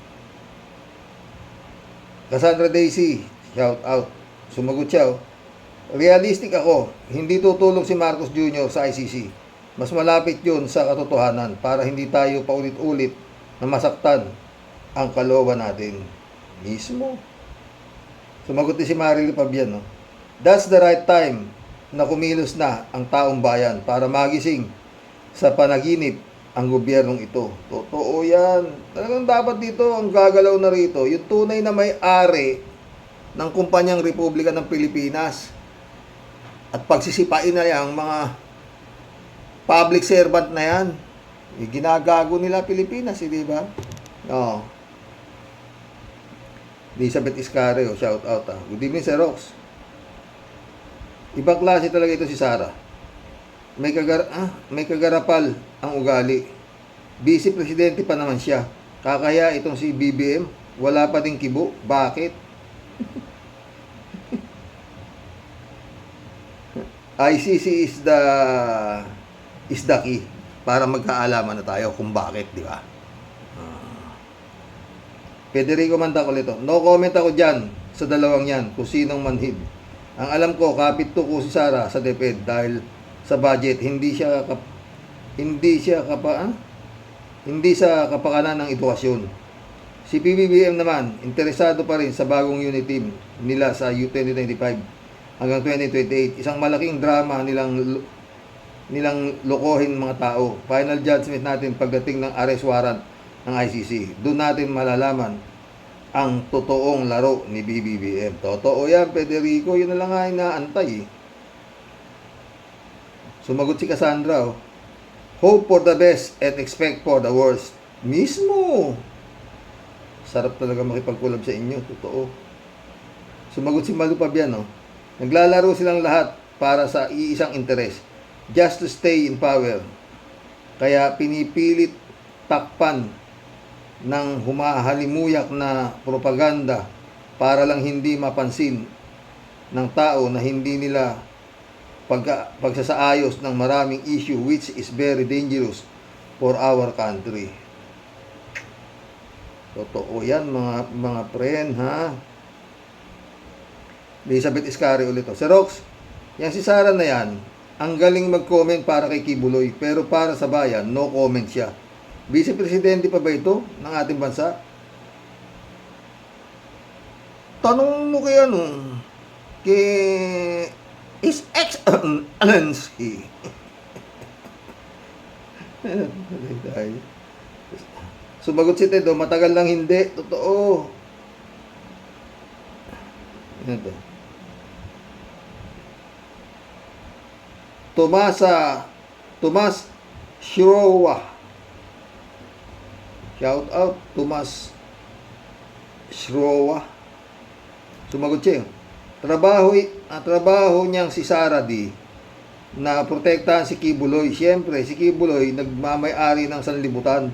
Cassandra Daisy, shout out. Sumagot siya, oh. Realistic ako, hindi tutulong si Marcos Jr. sa ICC. Mas malapit yun sa katotohanan para hindi tayo paulit-ulit na masaktan ang kalooban natin. Mismo. Sumagot din si Marily Fabian, no? That's the right time na kumilos na ang taong bayan para magising sa panaginip ang gobyernong ito. Totoo yan. Talagang dapat dito ang gagalaw na rito, yung tunay na may-ari ng kumpanyang Republika ng Pilipinas. At pagsisipain na yung mga public servant na yan. Ginagago nila Pilipinas, di ba? Oo. Elizabeth Iscario, shout out. Good evening, Sir Rox. Ibang klase talaga ito si Sara. May kagarapal ang ugali. Vice Presidente pa naman siya. Kakaya itong si BBM, wala pa ding kibo. Bakit? ICC is the key para magkaalaman na tayo kung bakit, di ba? Federico Mandacolito, no comment ako dyan sa dalawang yan kung sinong manhid. Ang alam ko, kapit to ko si Sara sa DepEd dahil sa budget, hindi sa kapakanan ng edukasyon. Si PBBM naman, interesado pa rin sa bagong unit team nila sa U2025 hanggang 2028. Isang malaking drama nilang lokohin mga tao. Final judgment natin pagdating ng arrest warrant ng ICC. Doon natin malalaman ang totoong laro ni BBBM. Totoo yan, Federico. Yun na lang nga inaantay. Sumagot si Cassandra. Hope for the best and expect for the worst. Mismo. Sarap talaga makipagkulab sa inyo. Totoo. Sumagot si Malu Fabian. Naglalaro silang lahat para sa iisang interes. Just to stay in power. Kaya pinipilit takpan ng humahalimuyak na propaganda para lang hindi mapansin ng tao na hindi nila pagsasaayos ng maraming issue which is very dangerous for our country. Totoo yan mga friend, ha? Elizabeth Iscario ulit. Sir Rox, yan si Sara na yan, ang galing mag-comment para kay Kibuloy, pero para sa bayan, no comment siya. Vice Presidente pa ba ito ng ating bansa? Tanong mo kay kay His Excellency. Sumagot si Tedo, matagal lang hindi. Totoo. Yan to. Tomas Shirowa. Shout out, Tomas Shirowa. Sumagot siya. Trabaho niyang si Sara D na protektahan si Kibuloy. Siyempre, si Kibuloy nagmamay-ari ng sanlibutan.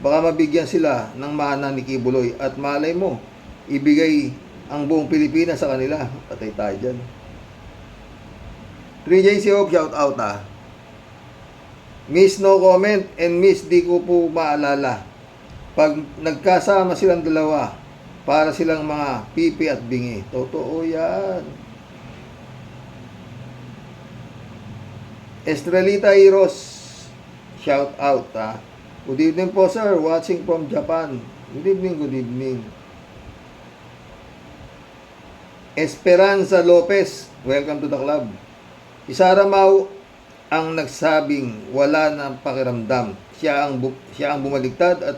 Baka mabigyan sila ng mana ni Kibuloy at malay mo, ibigay ang buong Pilipinas sa kanila. Patay tayo dyan. 3JC Hope, shout out Miss no comment and Miss di ko po maalala. Pag nagkasama silang dalawa, para silang mga pipi at bingi. Totoo yan. Estrelita Heroes, shout out Good evening po sir, watching from Japan. Good evening, good evening. Esperanza Lopez, welcome to the club. Si Sara Mau ang nagsabing wala ng pakiramdam. Siya ang bumaligtad at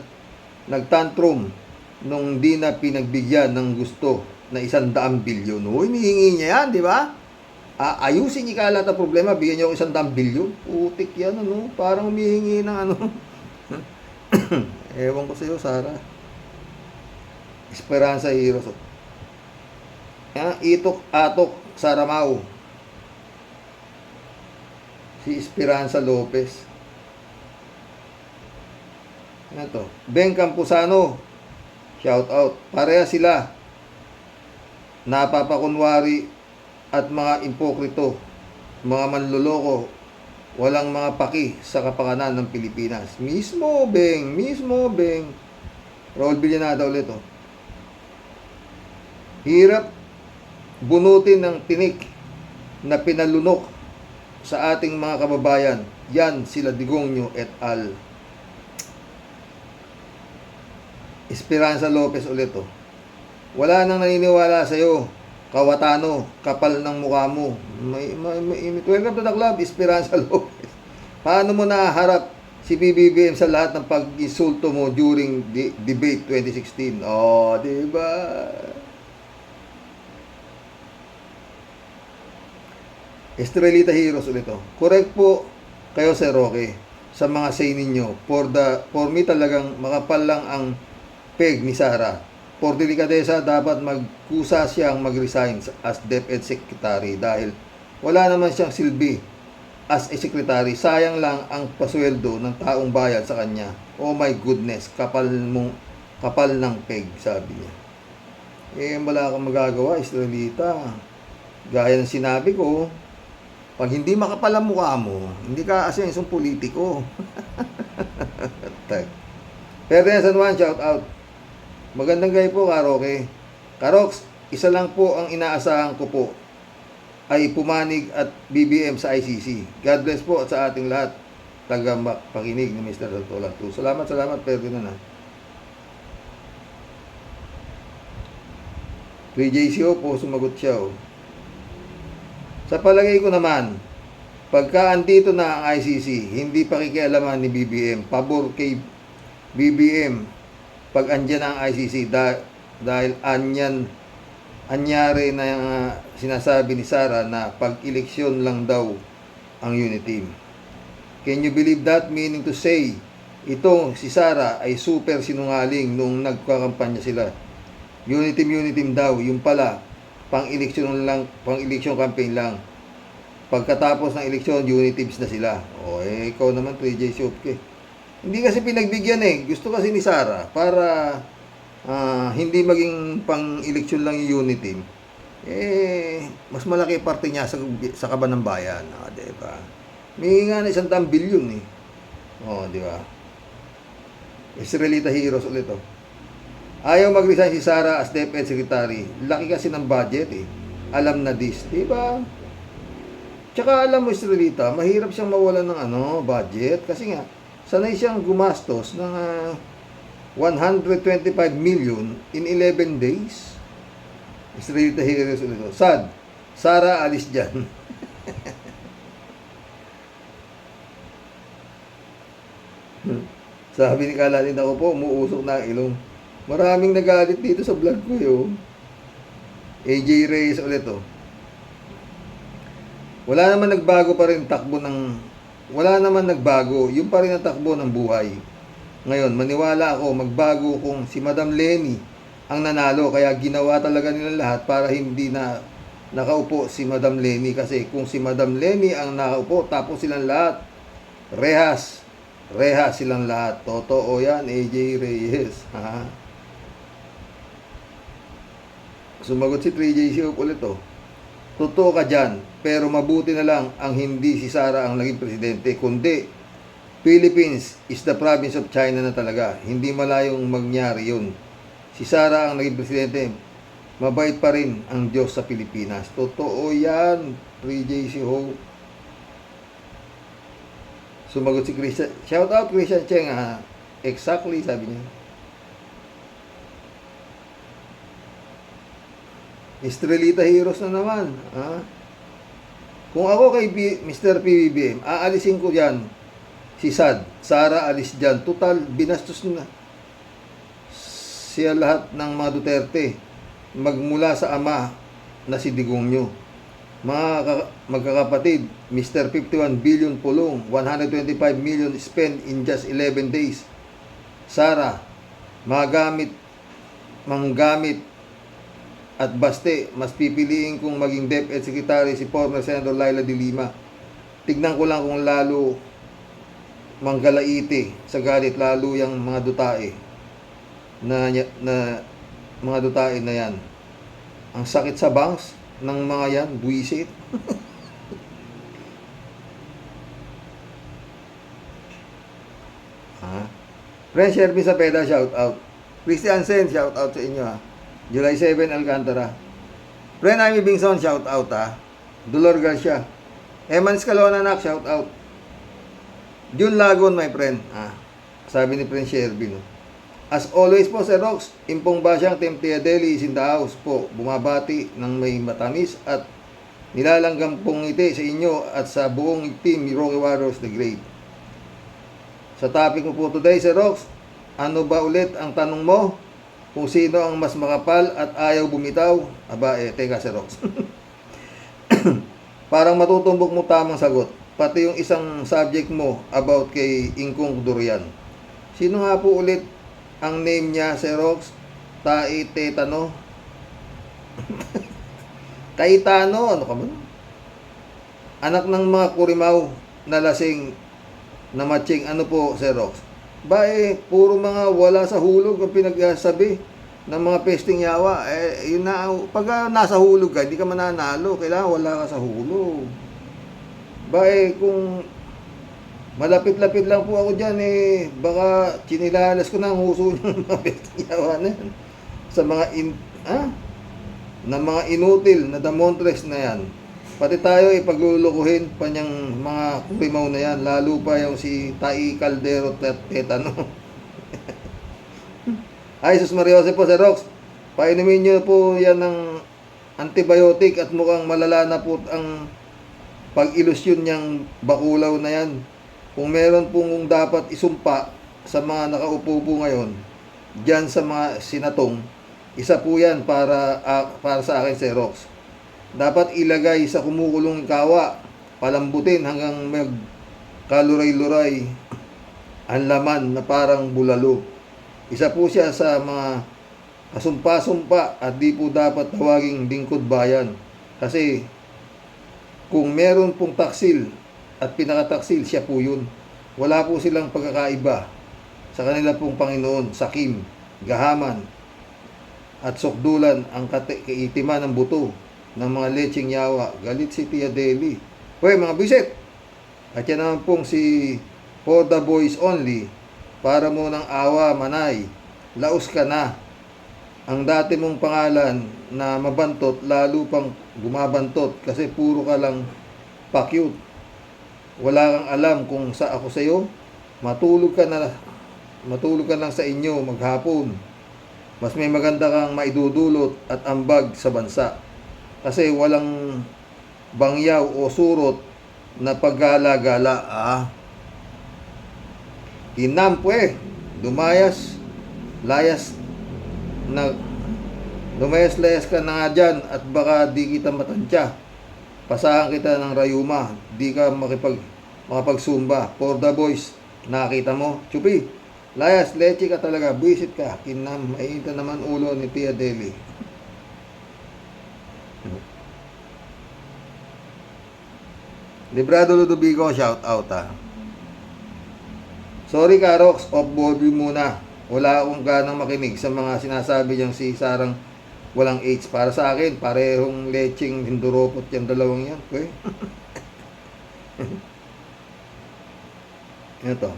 nagtantrum nung di na pinagbigyan ng gusto na 100 bilyon. Uy, hinihingi niya yan, di ba? Ayusin niya kalat ang problema, bigyan niyo ako 100 bilyon. Putik yan, parang humihingi ng Ewan ko sa iyo, Sara. Esperanza Heroes. Itok-atok, Sara Mau. Si Esperanza Lopez. Ano to? Ben Campuzano. Shout out. Pareha sila. Napapakunwari at mga impokrito. Mga manluloko. Walang mga paki sa kapakanan ng Pilipinas. Mismo, Beng. Mismo, Beng. Raul Villanada ulit, Hirap bunutin ng tinik na pinalunok sa ating mga kababayan. Yan sila Digongyo et al. Esperanza Lopez ulit oh. Wala nang naniniwala sa'yo, Kawatano, kapal ng mukha mo. Welcome to the club, Esperanza Lopez. Paano mo naharap si BBM sa lahat ng pag-insulto mo during debate 2016? Oh, di ba? Estrelita Heroes ulit oh. Correct po kayo, Sir Roque, sa mga say ninyo. For me talagang makapal lang ang peg ni Sara. For delikadesa, dapat magkusa siyang mag-resign as DepEd Secretary dahil wala naman siyang silbi as a secretary. Sayang lang ang pasweldo ng taong bayan sa kanya. Oh my goodness, kapal ng peg, sabi niya. Wala kang magagawa, Estrelita. Gaya ng sinabi ko, pag hindi makapal ang mukha mo, hindi ka asensong politiko. Pero yan, San Juan, shout out. Magandang gabi po, Karoke. Karox, isa lang po ang inaasahan ko po ay pumanig at BBM sa ICC. God bless po at sa ating lahat. Tagapakinig ni Mr. Saltola 2. Salamat, Ferdinand. 3JCO po, sumagot siya. Oh. Sa palagay ko naman, pagka andito na ang ICC, hindi pakikialaman ni BBM. Pabor kay BBM pag andyan ang ICC dahil anyari na sinasabi ni Sara na pag-eleksyon lang daw ang unit team. Can you believe that? Meaning to say, itong si Sara ay super sinungaling nung nagkakampanya sila. Unit team daw, yung pala, pang-eleksyon campaign lang. Pagkatapos ng eleksyon, unit teams na sila. O, ikaw naman, 3J Shopke. Hindi kasi pinagbigyan Gusto kasi ni Sara para hindi maging pang-eleksyon lang yung unit team. Mas malaki parte niya sa kaban ng bayan. Diba? May nga na 100 bilyon diba? Israelita Heroes ulit Ayaw mag-resign si Sara as DepEd Secretary. Laki kasi ng budget Alam na this, diba? Tsaka alam mo, Israelita, mahirap siyang mawalan ng budget kasi nga sanay siyang gumastos ng 125 million in 11 days. Israelita Heroes ulit Sad, Sara alis dyan. Sabi ni Kalalin, ako po, umuusok na ang ilong. Maraming nagalit dito sa vlog ko AJ Reyes ulit Wala naman nagbago pa rin Wala naman nagbago, yung pa rin ang takbo ng buhay. Ngayon, maniwala ako, magbago kung si Madam Lenny ang nanalo, kaya ginawa talaga nila lahat para hindi na nakaupo si Madam Lenny. Kasi kung si Madam Lenny ang nakaupo, tapos silang lahat, rehas silang lahat. Totoo yan, AJ Reyes. Ha? Sumagot si 3J Shop ulit Totoo ka dyan, pero mabuti na lang ang hindi si Sara ang naging presidente, kundi Philippines is the province of China na talaga. Hindi malayong mangyari yun. Si Sara ang naging presidente, mabait pa rin ang Diyos sa Pilipinas. Totoo yan, 3JC Ho. Sumagot si Christian. Shout out Christian Cheng Exactly, sabi niya. Estrelita Heroes na naman. Kung ako kay Mr. PBBM, aalisin ko dyan si Sara alis dyan. Total, binastos na siya lahat ng mga Duterte. Magmula sa ama na si Digongyo. Mga magkakapatid, Mr. 51 billion pulong, 125 million spent in just 11 days. Sara, manggamit at baste, mas pipiliin kong maging DepEd Secretary si former Senator Laila de Lima. Tignan ko lang kung lalo manggalaiti sa galit lalo yung mga dutae na mga dutae na yan. Ang sakit sa bangs ng mga yan, buwisit. Friend Sherby Sapeda, shout out. Christian Sen, shout out sa inyo July 7, Alcantara. Friend Amy Bingson, shout out Dolor Garcia. Eman Escalona, nak, shout out. June Lagon, my friend. Sabi ni Prince Sherby, no? As always po, Sir Rox, Impong Basyang, Team Tia Deli is in the house po. Bumabati ng may matamis at nilalanggam pong ngiti sa inyo at sa buong team Rocky Warriors the Great. Sa topic mo po today, Sir Rox, ano ba ulit ang tanong mo? Kung sino ang mas makapal at ayaw bumitaw? Aba, teka, Sir Rox. Parang matutumbok mo tamang sagot. Pati yung isang subject mo about kay Ingkong Durian. Sino nga po ulit ang name niya, Sir Rox? Tetano? Kaitano? Ano ka ba? Anak ng mga kurimaw na lasing na matching. Ano po, Sir Rox? Puro mga wala sa hulog ang pinagsabi ng mga pesting yawa. Yun na, pag nasa hulog ka, hindi ka mananalo. Kailangan wala ka sa hulog. Kung malapit-lapit lang po ako dyan, baka chinilalas ko na ang huso ng mga pesting yawa na yan. Sa mga na mga inutil na damontres na yan. Pati tayo paglulukuhin pa niyang mga kurimaw na yan, lalo pa yung si Tai Caldero Tetano. Ay, sus Mariose po, Sir Rox. Painumin niyo po yan ng antibiotic at mukhang malala na po ang pag-ilusyon niyang bakulaw na yan. Kung meron pong dapat isumpa sa mga nakaupo po ngayon, dyan sa mga sinatong, isa po yan para sa akin, Sir Rox. Dapat ilagay sa kumukulong kawa, palambutin hanggang magkaluray-luray ang laman na parang bulalo. Isa po siya sa mga kasumpa-sumpa at di po dapat tawaging lingkod bayan. Kasi kung meron pong taksil at pinakataksil, siya po yun. Wala po silang pagkakaiba sa kanila pong Panginoon, sakim, gahaman, at sukdulan ang kaitiman ng buto ng mga lecheng yawa. Galit si Tia Deli. Hoy mga bisit! At yan naman pong si For the Boys Only. Para mo ng awa, manay. Laos ka na. Ang dati mong pangalan na mabantot, lalo pang gumabantot. Kasi puro ka lang pa-cute. Wala kang alam kung sa ako sa'yo. Matulog ka lang sa inyo maghapon. Mas may maganda kang maidudulot at ambag sa bansa. Kasi walang bangyaw o surot na paggala-gala. Layas ka na nga dyan at baka di kita matansya. Pasahan kita ng rayuma, di ka makapagsumba. For the boys, nakita mo? Chupi, layas, leche ka talaga, buisit ka. Kinam, mainita naman ulo ni Tia Deli. Librado Ludovico, shout out Sorry ka, Rox, off volume muna. Wala akong ganang makinig sa mga sinasabi niyang si Sarang walang AIDS. Para sa akin, parehong lecheng hinduropot yan, dalawang yan. Okay? Ito.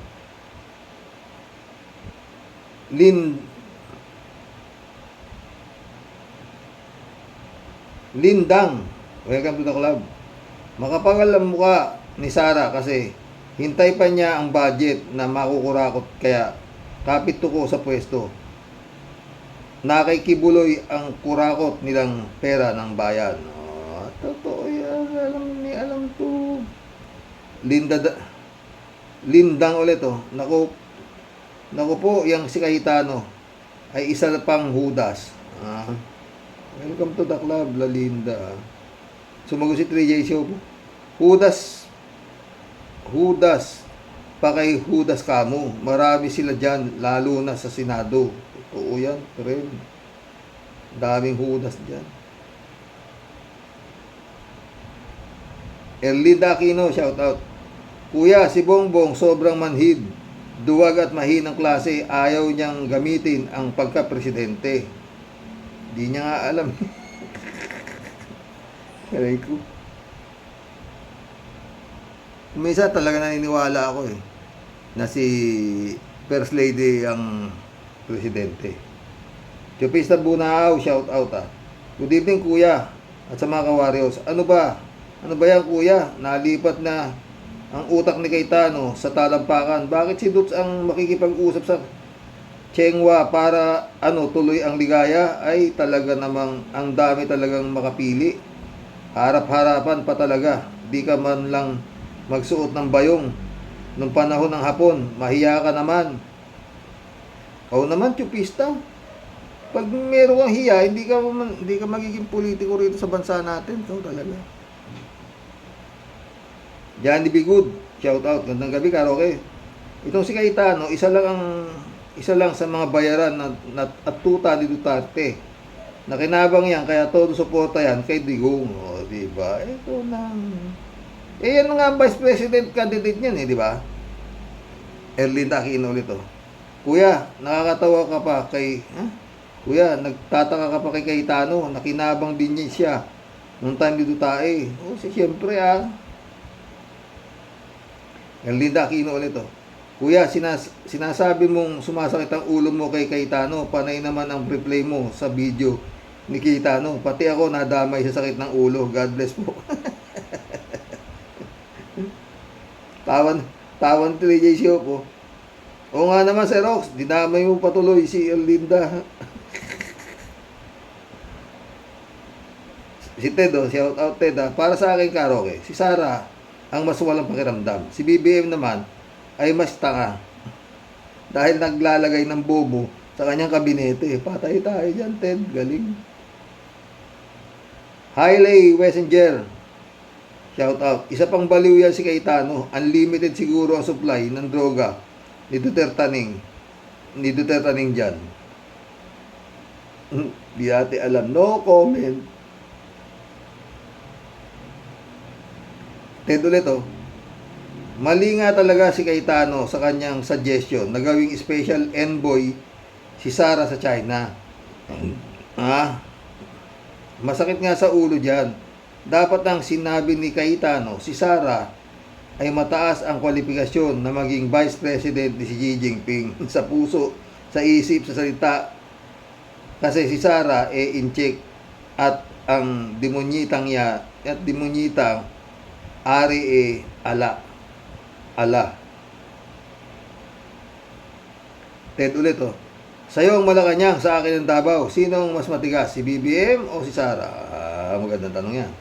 Lindang. Welcome to the club. Makapagal ang mukha ni Sara kasi hintay pa niya ang budget na makukurakot kaya kapit ko sa pwesto. Nakaikibuloy ang kurakot nilang pera ng bayan. Totoo yan. Alam to. Lindang ulit Naku po, yung si Cayetano ay isa pang Judas. Welcome to the club, La Linda. Sumagot si 3J Show. Judas. Pa kay Judas kamo. Marami sila dyan, lalo na sa Senado. Totoo yan, friend. Daming Judas dyan. Erlinda Aquino, shout out. Kuya, si Bongbong sobrang manhid. Duwag at mahinang klase. Ayaw niyang gamitin ang pagka-presidente. Di niya nga alam. Aray ko. Minsan talaga naniniwala ako na si First Lady ang presidente. Chupista Bunaaw, shout out Good evening kuya at sa mga ka-warriors. Ano ba Ano ba yan, kuya? Nalipat na ang utak ni Cayetano sa talampakan. Bakit si Dutz ang makikipag-usap sa Chengwa para tuloy ang ligaya? Ay talaga namang ang dami talagang makapili. Harap-harapan pa talaga. Di ka man lang magsuot ng bayong. Nung panahon ng Hapon, mahiya ka naman. Oo naman, chupista. Pag meron kang hiya, hindi ka magiging politiko rito sa bansa natin. Ito talaga. Johnny B. Good, shout out. Gandang gabi, karaoke. Itong si Cayetano, isa lang sa mga bayaran at tuta ni Duterte. Nakinabang yan, kaya todo suporta yan kay Digong. O, diba? Ito nang... yan nga ang vice president candidate niyan, di ba? Erlinda Aquino ulit, Kuya, nakakatawa ka pa kay... Kuya, nagtataka ka pa kay Cayetano. Nakinabang din niya siya nung time ni Duterte. Siyempre, Erlinda Aquino ulit, Kuya, sinasabi mong sumasakit ang ulo mo kay Cayetano. Panay naman ang replay mo sa video ni Cayetano. Pati ako nadamay sa sakit ng ulo. God bless po. Tawan 3J show po. Oo nga naman, Sir Rox, dinamay mo patuloy si Erlinda. Si Ted, shout out Ted, para sa akin, karaoke, si Sara ang mas walang pakiramdam. Si BBM naman ay mas tanga. Dahil naglalagay ng bobo sa kanyang kabinete. Patay tayo dyan, Ted. Galing. Hailey Wessinger, shout out. Isa pang baliw yan si Cayetano. Unlimited siguro ang supply ng droga ni Duterte Taning dyan. Di ate alam. No comment. Ted ulit, mali nga talaga si Cayetano sa kanyang suggestion na gawing special envoy si Sara sa China. Masakit nga sa ulo dyan. Dapat ang sinabi ni Cayetano, si Sara ay mataas ang kwalifikasyon na maging vice president ni si Xi Jinping. Sa puso, sa isip, sa salita. Kasi si Sara in-check at ang demonyitang ari ala. Ted ulit, Sa'yo ang Malacanang, sa akin ang Davao. Sino ang mas matigas? Si BBM o si Sara? Magandang tanong yan.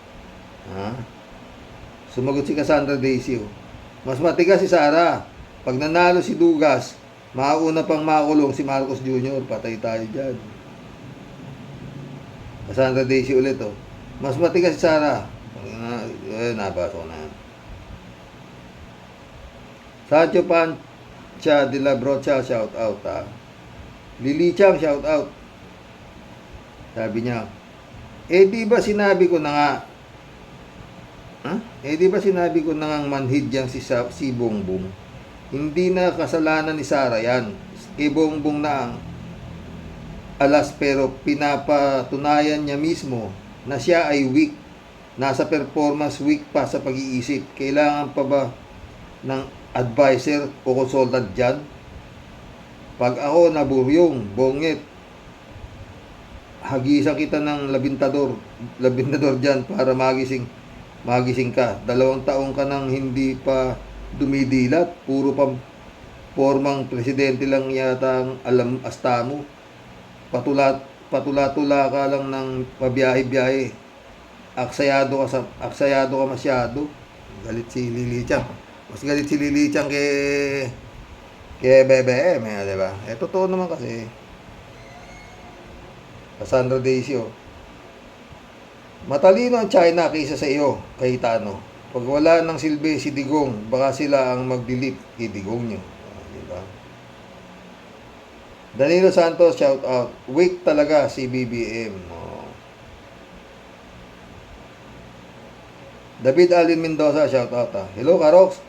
Sumagot si Cassandra Daisy. Mas matigas si Sara. Pag nanalo si Dugas, mauna pang makulong si Marcos Jr. Patay tayo dyan. Cassandra Daisy ulit, Mas matigas si Sara. Nabasa ko na yan. Sancho Pancha de la Brocha, shout out, Lili Chang, shout out. Sabi niya, di ba sinabi ko na nga, di ba sinabi ko na nga manhid yang si Bongbong? Hindi na kasalanan ni Sara yan. Bongbong na ang alas, pero pinapatunayan niya mismo na siya ay weak. Nasa performance weak pa sa pag-iisip. Kailangan pa ba ng advisor o consultant dyan? Pag ako naburyong, bongit, hagisan kita ng labintador dyan para magising ka. 2 taong ka nang hindi pa dumidilat. Puro pang formang presidente lang yata ang alam asta mo. Patula-tula ka lang ng pabiyahe-biyahe. Aksayado ka masyado. Galit si Lili Chang. Mas galit si Lili Chang kay BBM, di ba? Totoo naman kasi. Cassandra Daisy, matalino ang China kaysa sa iyo, Cayetano. Pag wala ng silbi si Digong, baka sila ang mag-delete kay Digong nyo. Di ba? Danilo Santos, shout out. Weak talaga si BBM. David Alvin Mendoza, shout out. Hello, Karox.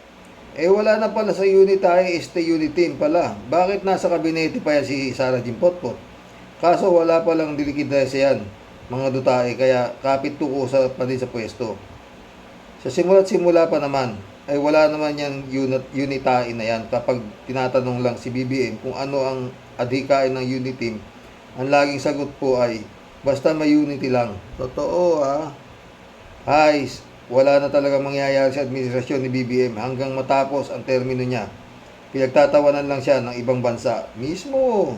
Wala na pala sa unit tayo, unit team pala. Bakit nasa kabinete pa yan si Sara Jimpotpot? Kaso wala palang dilikidesa yan, mga dutae, kaya kapit tuko pa din sa pwesto. Sa simula pa naman, ay wala naman yan unitae na yan. Kapag tinatanong lang si BBM kung ano ang adhikain ng unit team, ang laging sagot po ay, basta may unity lang. Totoo, Hi, wala na talaga mangyayari sa administrasyon ni BBM hanggang matapos ang termino niya. Pinagtatawanan lang siya ng ibang bansa. Mismo.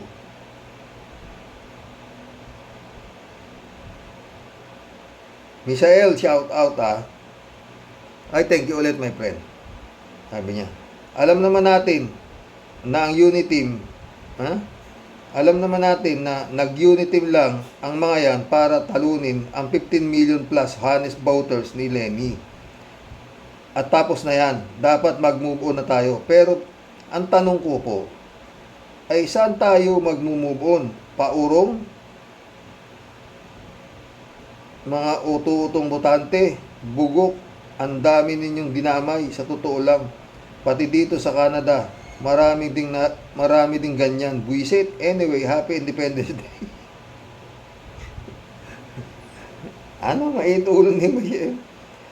Misael, shout out Ay, thank you ulit my friend. Sabi niya. Alam naman natin na ang unit team, alam naman natin na nag-unit team lang ang mga yan para talunin ang 15 million plus honest voters ni Lenny. At tapos na yan, dapat mag-move on na tayo. Pero ang tanong ko po, ay saan tayo mag-move on? Paurong? Mga uto-utong botante, bugok, ang dami ninyong dinamay, sa totoo lang. Pati dito sa Canada, marami ding ganyan. Buisit. Anyway, happy Independence Day. Ano maitulong ni Michelle?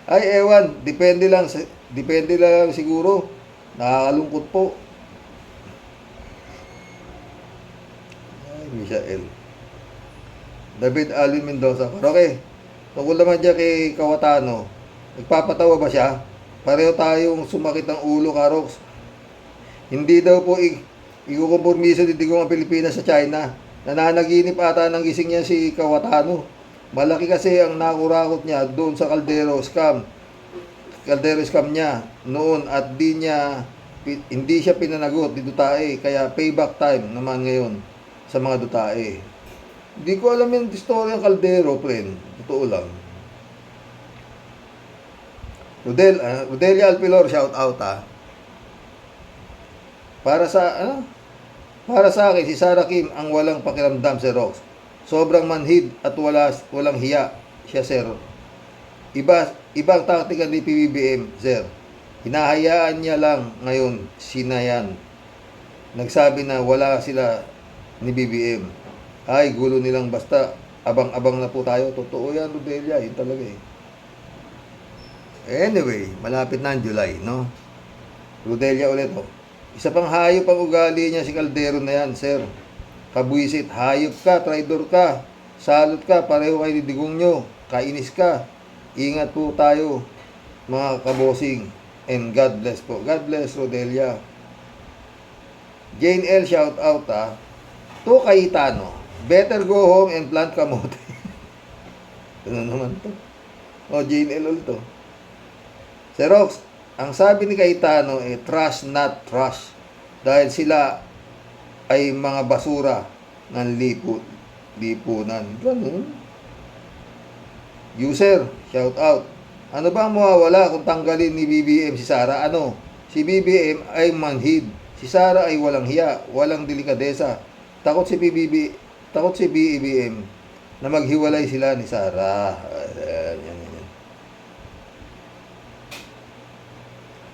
Ay, ewan, depende lang siguro. Nakakalungkot po. Ay, Michelle. David Alvin Mendoza. Okay. Tungkol naman dyan kay Kawatano, nagpapatawa ba siya? Pareho tayong sumakit ang ulo, Karox. Hindi daw po ikukompormiso ni Digong ang Pilipinas sa China. Nananaginip ata ng gising niya si Kawatano. Malaki kasi ang nakurakot niya doon sa Caldero scam niya noon at hindi siya pinanagot ni Dutae. Kaya payback time naman ngayon sa mga Dutae. Hindi ko alam yung story ng Caldero, friend. Totoo lang. Rodelia Alpilor, shout out Para sa akin, si Sarah Kim ang walang pakiramdam, Sir Rox. Sobrang manhid at walang hiya siya, Sir. Ibang taktika ni PBBM, Sir. Hinahayaan niya lang ngayon sinayan. Nagsabi na wala sila ni BBM. Ay, gulo nilang basta abang-abang na po tayo. Totoo yan, Rodelia. Yun talaga eh. Anyway, malapit na ang July, no? Rodelia ulit, Isa pang hayop ang ugali niya si Caldero na yan, sir. Kabuisit, hayop ka, traidor ka, salot ka, pareho kayo ni Digong nyo, kainis ka. Ingat po tayo, mga kabosing. And God bless po. God bless, Rodelia. Jane L, shout out, To Cayetano, better go home and plant kamote. Ano naman to? Jane L ulit to. Sir Rox, ang sabi ni Cayetano trust not trust dahil sila ay mga basura ng lipunan. Ganun. User, shout out. Ano ba ang mawawala kung tanggalin ni BBM si Sara? Ano? Si BBM ay manhid. Si Sara ay walang hiya, walang delikadesa. Takot si BBM na maghiwalay sila ni Sara. Yan.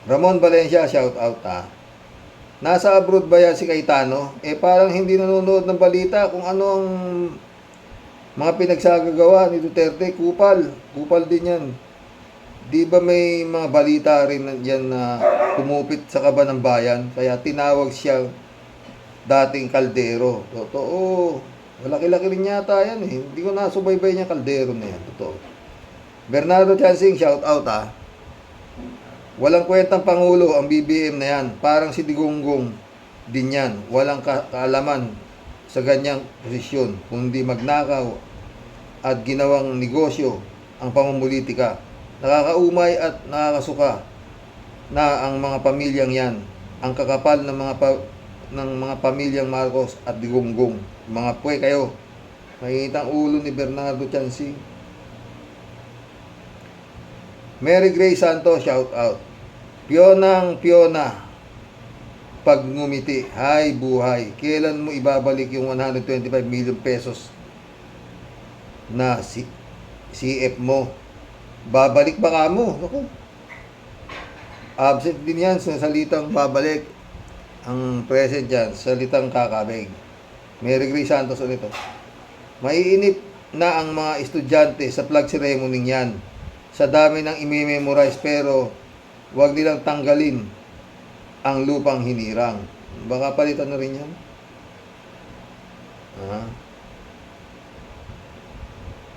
Ramon Valencia, shout out Nasa abroad ba yan si Cayetano? Parang hindi nanonood ng balita kung ano ang mga pinagsagagawa ni Duterte. Kupal din yan. Di ba may mga balita rin yan na kumupit sa kaba ng bayan? Kaya tinawag siya dating kaldero. Totoo. Malaki-laki rin yata yan eh. Hindi ko nasubaybay niya kaldero na yan. Totoo. Bernardo Chansing, shout out Walang kwentang pangulo ang BBM na yan. Parang si Digonggong din yan. Walang kaalaman sa ganyang posisyon. Kundi magnakaw at ginawang negosyo ang pamumulitika. Nakakaumay at nakakasuka na ang mga pamilyang yan. Ang kakapal ng mga pamilyang Marcos at Digonggong. Mga puwe kayo. Makikita ang ulo ni Bernardo Chansing. Mary Grace Santos, shout out. Pionang pag ngumiti, hay buhay. Kailan mo ibabalik yung 125 million pesos na CF mo? Babalik ba ka mo? Naku. Absent din yan sa salitang babalik. Ang present dyan, salitang kakabig. Mary Grace Santos ulit. Maiinip na ang mga estudyante sa flag ceremony yan. Sa dami ng i-memorize pero wag nilang tanggalin ang lupang hinirang. Baka palitan na rin yan.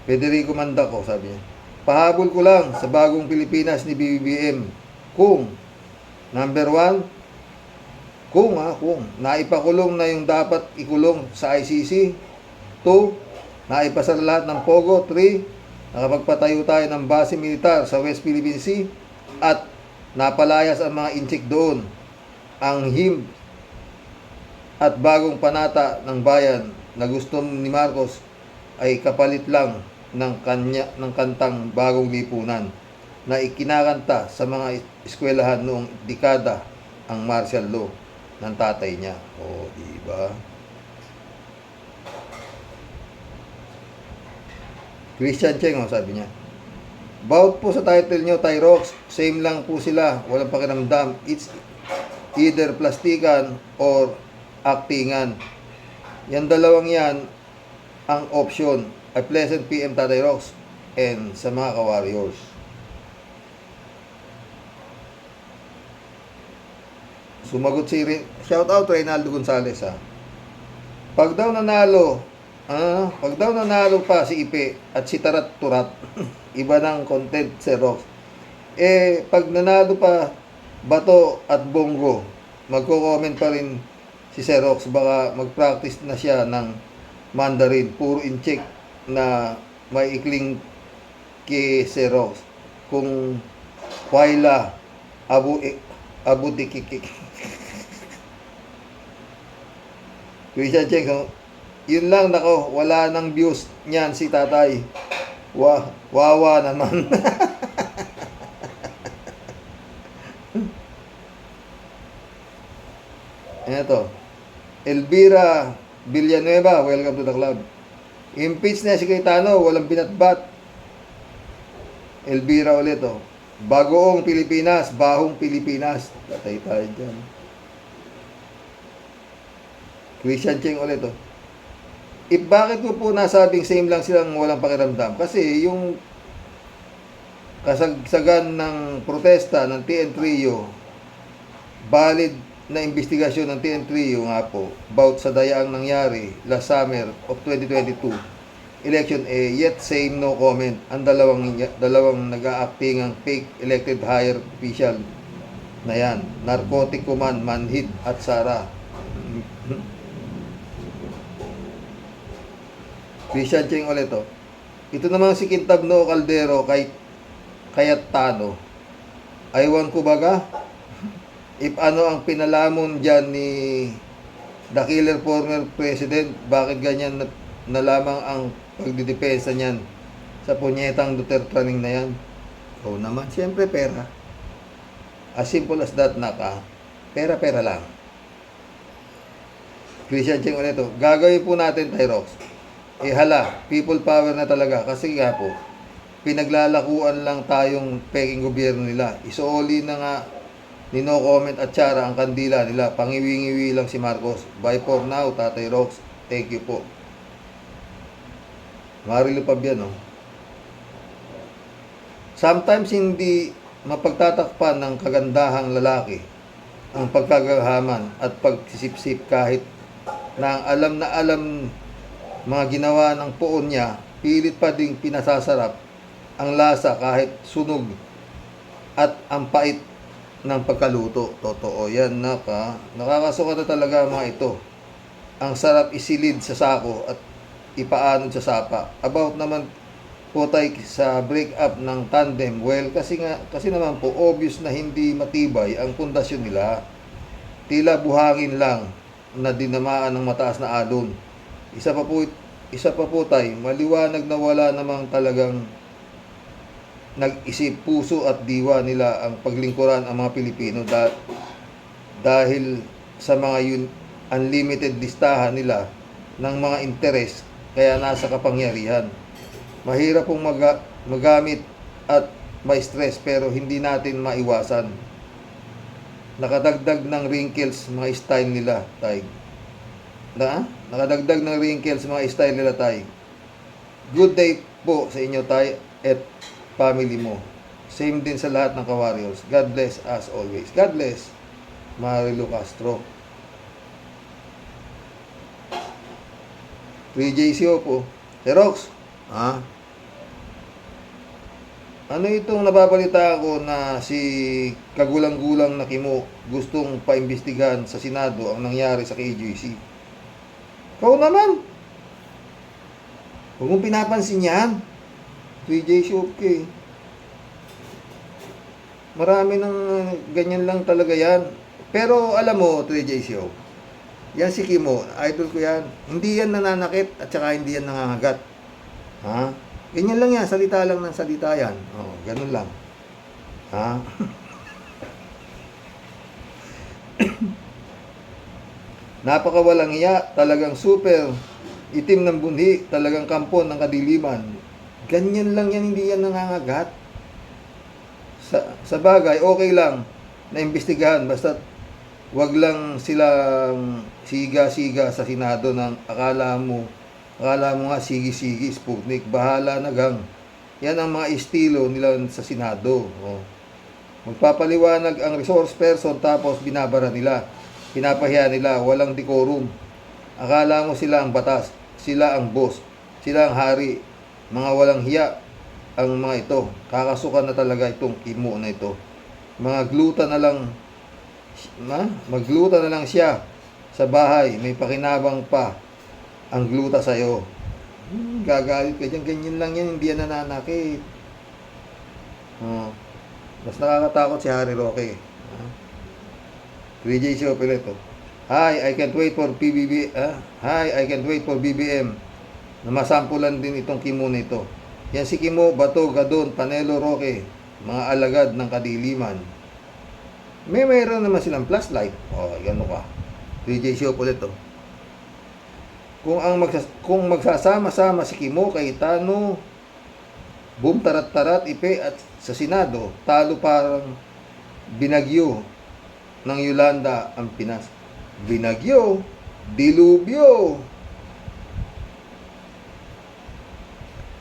Federico Mandaco, sabi niya. pahabol ko lang sa bagong Pilipinas ni BBM. Kung, number 1, kung naipakulong na yung dapat ikulong sa ICC. 2, naipasa na lahat ng Pogo. 3, nakapagpatayo tayo ng base militar sa West Philippine Sea at napalayas ang mga inchik doon. Ang HIM at bagong panata ng bayan na gusto ni Marcos ay kapalit lang ng kantang Bagong Lipunan na ikinakanta sa mga eskwelahan noong dekada ang martial law ng tatay niya. O, di ba? Christian Cheng, sabi niya. About po sa title nyo, Tyrox, same lang po sila. Walang pakiramdam. It's either plastikan or actingan. Yan dalawang yan ang option. A pleasant PM Tatay Rox and sa mga ka-warriors. Sumagot si shout out Reynaldo Gonzales Pag daw nanalo pa si Ipe at si Tarat Turat, iba ng content si Rox. Pag nanalo pa Bato at Bongo, magko-comment pa rin si Xerox, baka mag-practice na siya ng Mandarin, puro in-check na may ikling kay Xerox. Kung Waila, Abu Dikikik. Christian Cheng, yun lang, nako, wala nang views niyan si tatay. Wawa naman. Ito, Elvira Villanueva, welcome to the club. Impeach na si Cayetano, walang binatbat. Elvira ulit, Bagoong Pilipinas, bahong Pilipinas. Tatay tayo dyan. Christian Cheng ulit, bakit ko po nasabing same lang silang walang pakiramdam? Kasi yung kasagsagan ng protesta ng TN Trio, valid na investigasyon ng TN Trio nga po about sa dayaang nangyari last summer of 2022 election, yet same no comment ang dalawang nag-a-acting ang fake elected higher official na yan, Narcotic Command, Manhid at Sara. Christian Cheng ulit, ito namang si Quintabno Caldero kay Cayetano, aywan ko baga if ano ang pinalamon dyan ni the killer former president, bakit ganyan na lamang ang pagdidepensa niyan sa punyetang Duterte running na yan? Oo naman, siyempre pera. As simple as that, pera lang. Christian Cheng ulit, gagawin po natin, Tyrox. Hala, people power na talaga. Kasi nga po, pinaglalakuan lang tayong peking gobyerno nila. Isuoli na nga ni no comment at Chara ang kandila nila. Pangiwi-ngiwi lang si Marcos. Bye for now, Tatay Rox. Thank you po. Marilo pa yan, Sometimes hindi mapagtatakpan ng kagandahang lalaki ang pagkagahaman at pagsisipsip kahit na alam mga ginawa ng poon niya, pilit pa ding pinasasarap ang lasa kahit sunog at ang pait ng pagkaluto. Totoo yan, nakakasuka na talaga mga ito. Ang sarap isilid sa sako at ipaanod sa sapa. About naman po tayo sa break-up ng tandem, well, kasi naman po obvious na hindi matibay ang pundasyon nila. Tila buhangin lang na dinamaan ng mataas na alon. Isa pa po tayo, maliwanag na wala namang talagang nag-isip, puso at diwa nila ang paglingkuran ang mga Pilipino dahil sa mga unlimited listahan nila ng mga interes, kaya nasa kapangyarihan. Mahirap pong magamit at may stress pero hindi natin maiwasan. Nakadagdag ng wrinkles mga style nila, Tay. Nakadagdag ng wrinkles mga style nila, Tay. Good day po sa inyo, Tay, at family mo. Same din sa lahat ng ka-warriors. God bless as always. God bless, Marilo Castro. 3JCO po. Xerox, Ano itong nababalita ko na si kagulang-gulang na Kimo gustong paimbestigahan sa Senado ang nangyari sa KJC? Ikaw naman! Huwag mong pinapansin yan. 3J Shopke. Marami ng ganyan lang talaga yan. Pero alam mo, 3J Shop, yan si Kimo, idol ko yan. Hindi yan nananakit at saka hindi yan nangangagat. Ha? Ganyan lang yan, salita lang ng salita yan. Oh, ganun lang. Ha? Napakawalang iya, talagang super itim ng bunhi, talagang kampon ng kadiliman. Ganyan lang yan, hindi yan nangangagat. Sa bagay, okay lang na imbestigahan, basta wag lang silang siga-siga sa Senado ng akala mo nga sigi-sigi, Sputnik, bahala na gang. Yan ang mga estilo nila sa Senado. Oh. Magpapaliwanag ang resource person tapos binabara nila. Pinapahiya nila, walang decorum. Akala mo sila ang batas, sila ang boss, sila ang hari. Mga walang hiya ang mga ito. Kakasukan na talaga itong Kimo na ito. Mga gluta na lang, magluta na lang siya sa bahay, may pakinabang pa ang gluta sa'yo. Gagalit ka dyan, ganyan lang yan, hindi yan nananakit. Mas nakakatakot si Harry Roque. 3J Siopileto. Hi, I can't wait for BBM na masampulan din itong Kimo nito. Yan si Kimo, Bato, Gadon, Panelo, Roque, mga alagad ng kadiliman. Mayroon naman silang flashlight. Gano'n ka. 3J Siopileto. Kung magsasama-sama si Kimo kay Tano, boom, tarat-tarat, ipe at sa Senado, talo parang binagyo ng Yolanda ang Pinas. Binagyo, dilubyo.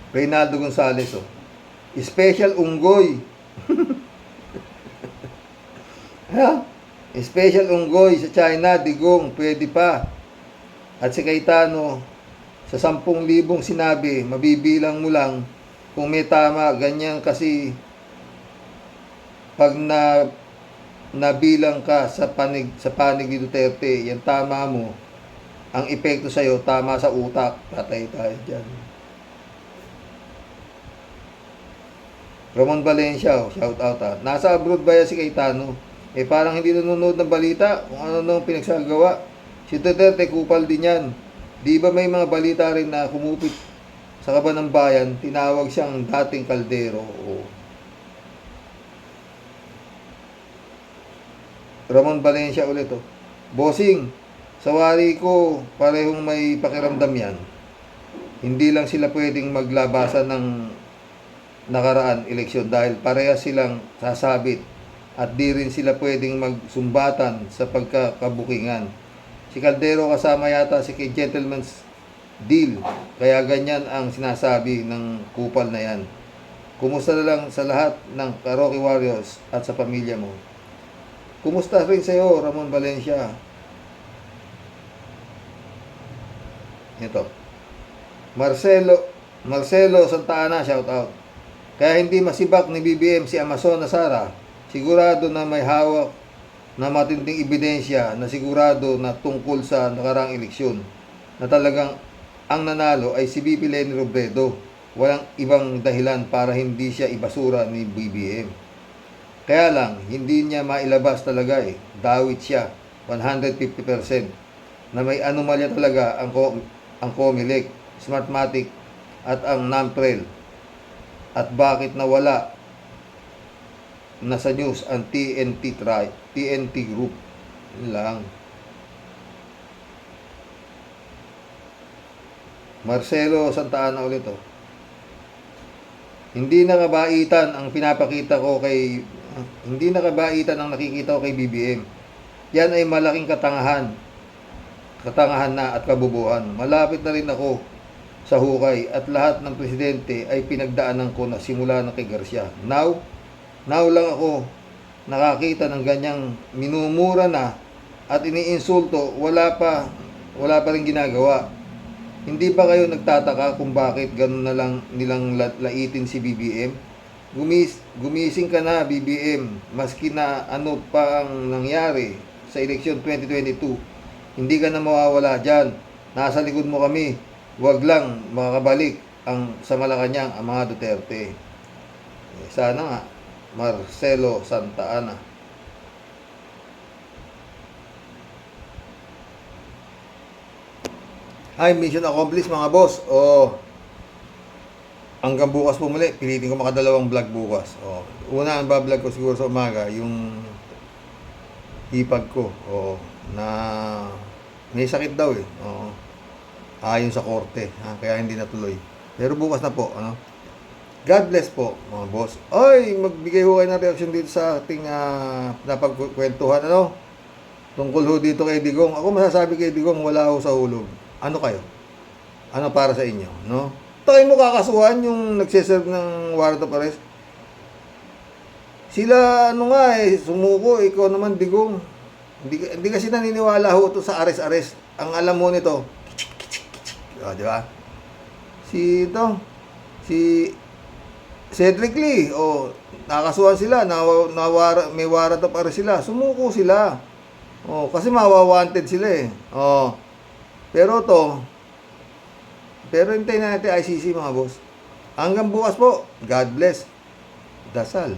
Reynaldo Gonzales, Special unggoy. Ha? Special unggoy sa China, digong, pwede pa. At si Cayetano, sa 10,000 sinabi, mabibilang mo lang kung may tama. Ganyan kasi pag nabilang ka sa panig ni Duterte, yan tama mo. Ang epekto sa'yo, tama sa utak. Patay tayo dyan. Ramon Valencia, shout out ha. Nasa abroad ba yan si Cayetano? Parang hindi nanonood ng balita kung ano nang pinagsagawa. Si Duterte, kupal din yan. Di ba may mga balita rin na kumupit sa kaban ng bayan, tinawag siyang dating kaldero. Ramon Valencia ulit. Bossing, sa wari ko, parehong may pakiramdam yan. Hindi lang sila pwedeng maglabasan ng nakaraan eleksyon dahil parehas silang sasabit at di rin sila pwedeng magsumbatan sa pagkakabukingan. Si Caldero kasama yata si kay Gentleman's Deal, kaya ganyan ang sinasabi ng kupal na yan. Kumusta na lang sa lahat ng Karoke Warriors at sa pamilya mo. Kumusta rin sa iyo, Ramon Valencia. Ito. Marcelo Santa Ana, shout out. Kaya hindi masibak ni BBM si Amazon na Sara. Sigurado na may hawak na matinding ebidensya na sigurado na tungkol sa nakaraang eleksyon na talagang ang nanalo ay si BP Leni Robredo. Walang ibang dahilan para hindi siya ibasura ni BBM. Kaya lang, hindi niya mailabas talaga Dawit siya, 150%. Na may anomalya talaga ang Comelec, Smartmatic at ang NAMPREL. At bakit nawala nasa news ang TNT Group. Yun lang. Marcelo Santa Ana ulit. Hindi nakabaitan ang pinapakita ko kay hindi nakabaitan ang nakikita ko kay BBM. Yan ay malaking katangahan na at kabubuhan. Malapit na rin ako sa hukay at lahat ng presidente ay pinagdaanan ko na simula na kay Garcia. Now lang ako nakakita ng ganyang minumura na at iniinsulto, wala pa rin ginagawa. Hindi ba kayo nagtataka kung bakit ganun na lang nilang laitin si BBM? gumising ka na, BBM. Maski na ano pa ang nangyari sa eleksyon 2022, hindi ka na mawawala dyan. Nasa likod mo kami. Huwag lang makabalik sa Malacanang ang mga Duterte. Sana nga, Marcelo Santa Ana. Hi, mission accomplished mga boss. Hanggang bukas po muli, pilitin ko makadalawang vlog bukas. Una ang bablog ko siguro sa umaga, yung hipag ko. Na may sakit daw eh. Ayon sa korte, kaya hindi natuloy. Pero bukas na po, God bless po mga boss. Magbigay ho kayo ng reaction dito sa ating napagkwentuhan, tungkol ho dito kay Digong. Ako masasabi kay Digong, wala ho sa hulog. Ano kayo? Ano para sa inyo, no? Tayo mo kakasuhan yung nagseserve ng warrant of arrest. Sila, sumuko, ikaw naman, Digong. Hindi kasi naniniwala ho ito sa arrest-arrest. Ang alam mo nito, di ba? Si Cedric Lee, nakasuhan sila, may warrant of arrest sila, sumuko sila. Kasi mawawanted sila eh. Pero hintayin na natin ICC mga boss. Hanggang bukas po, God bless. Dasal.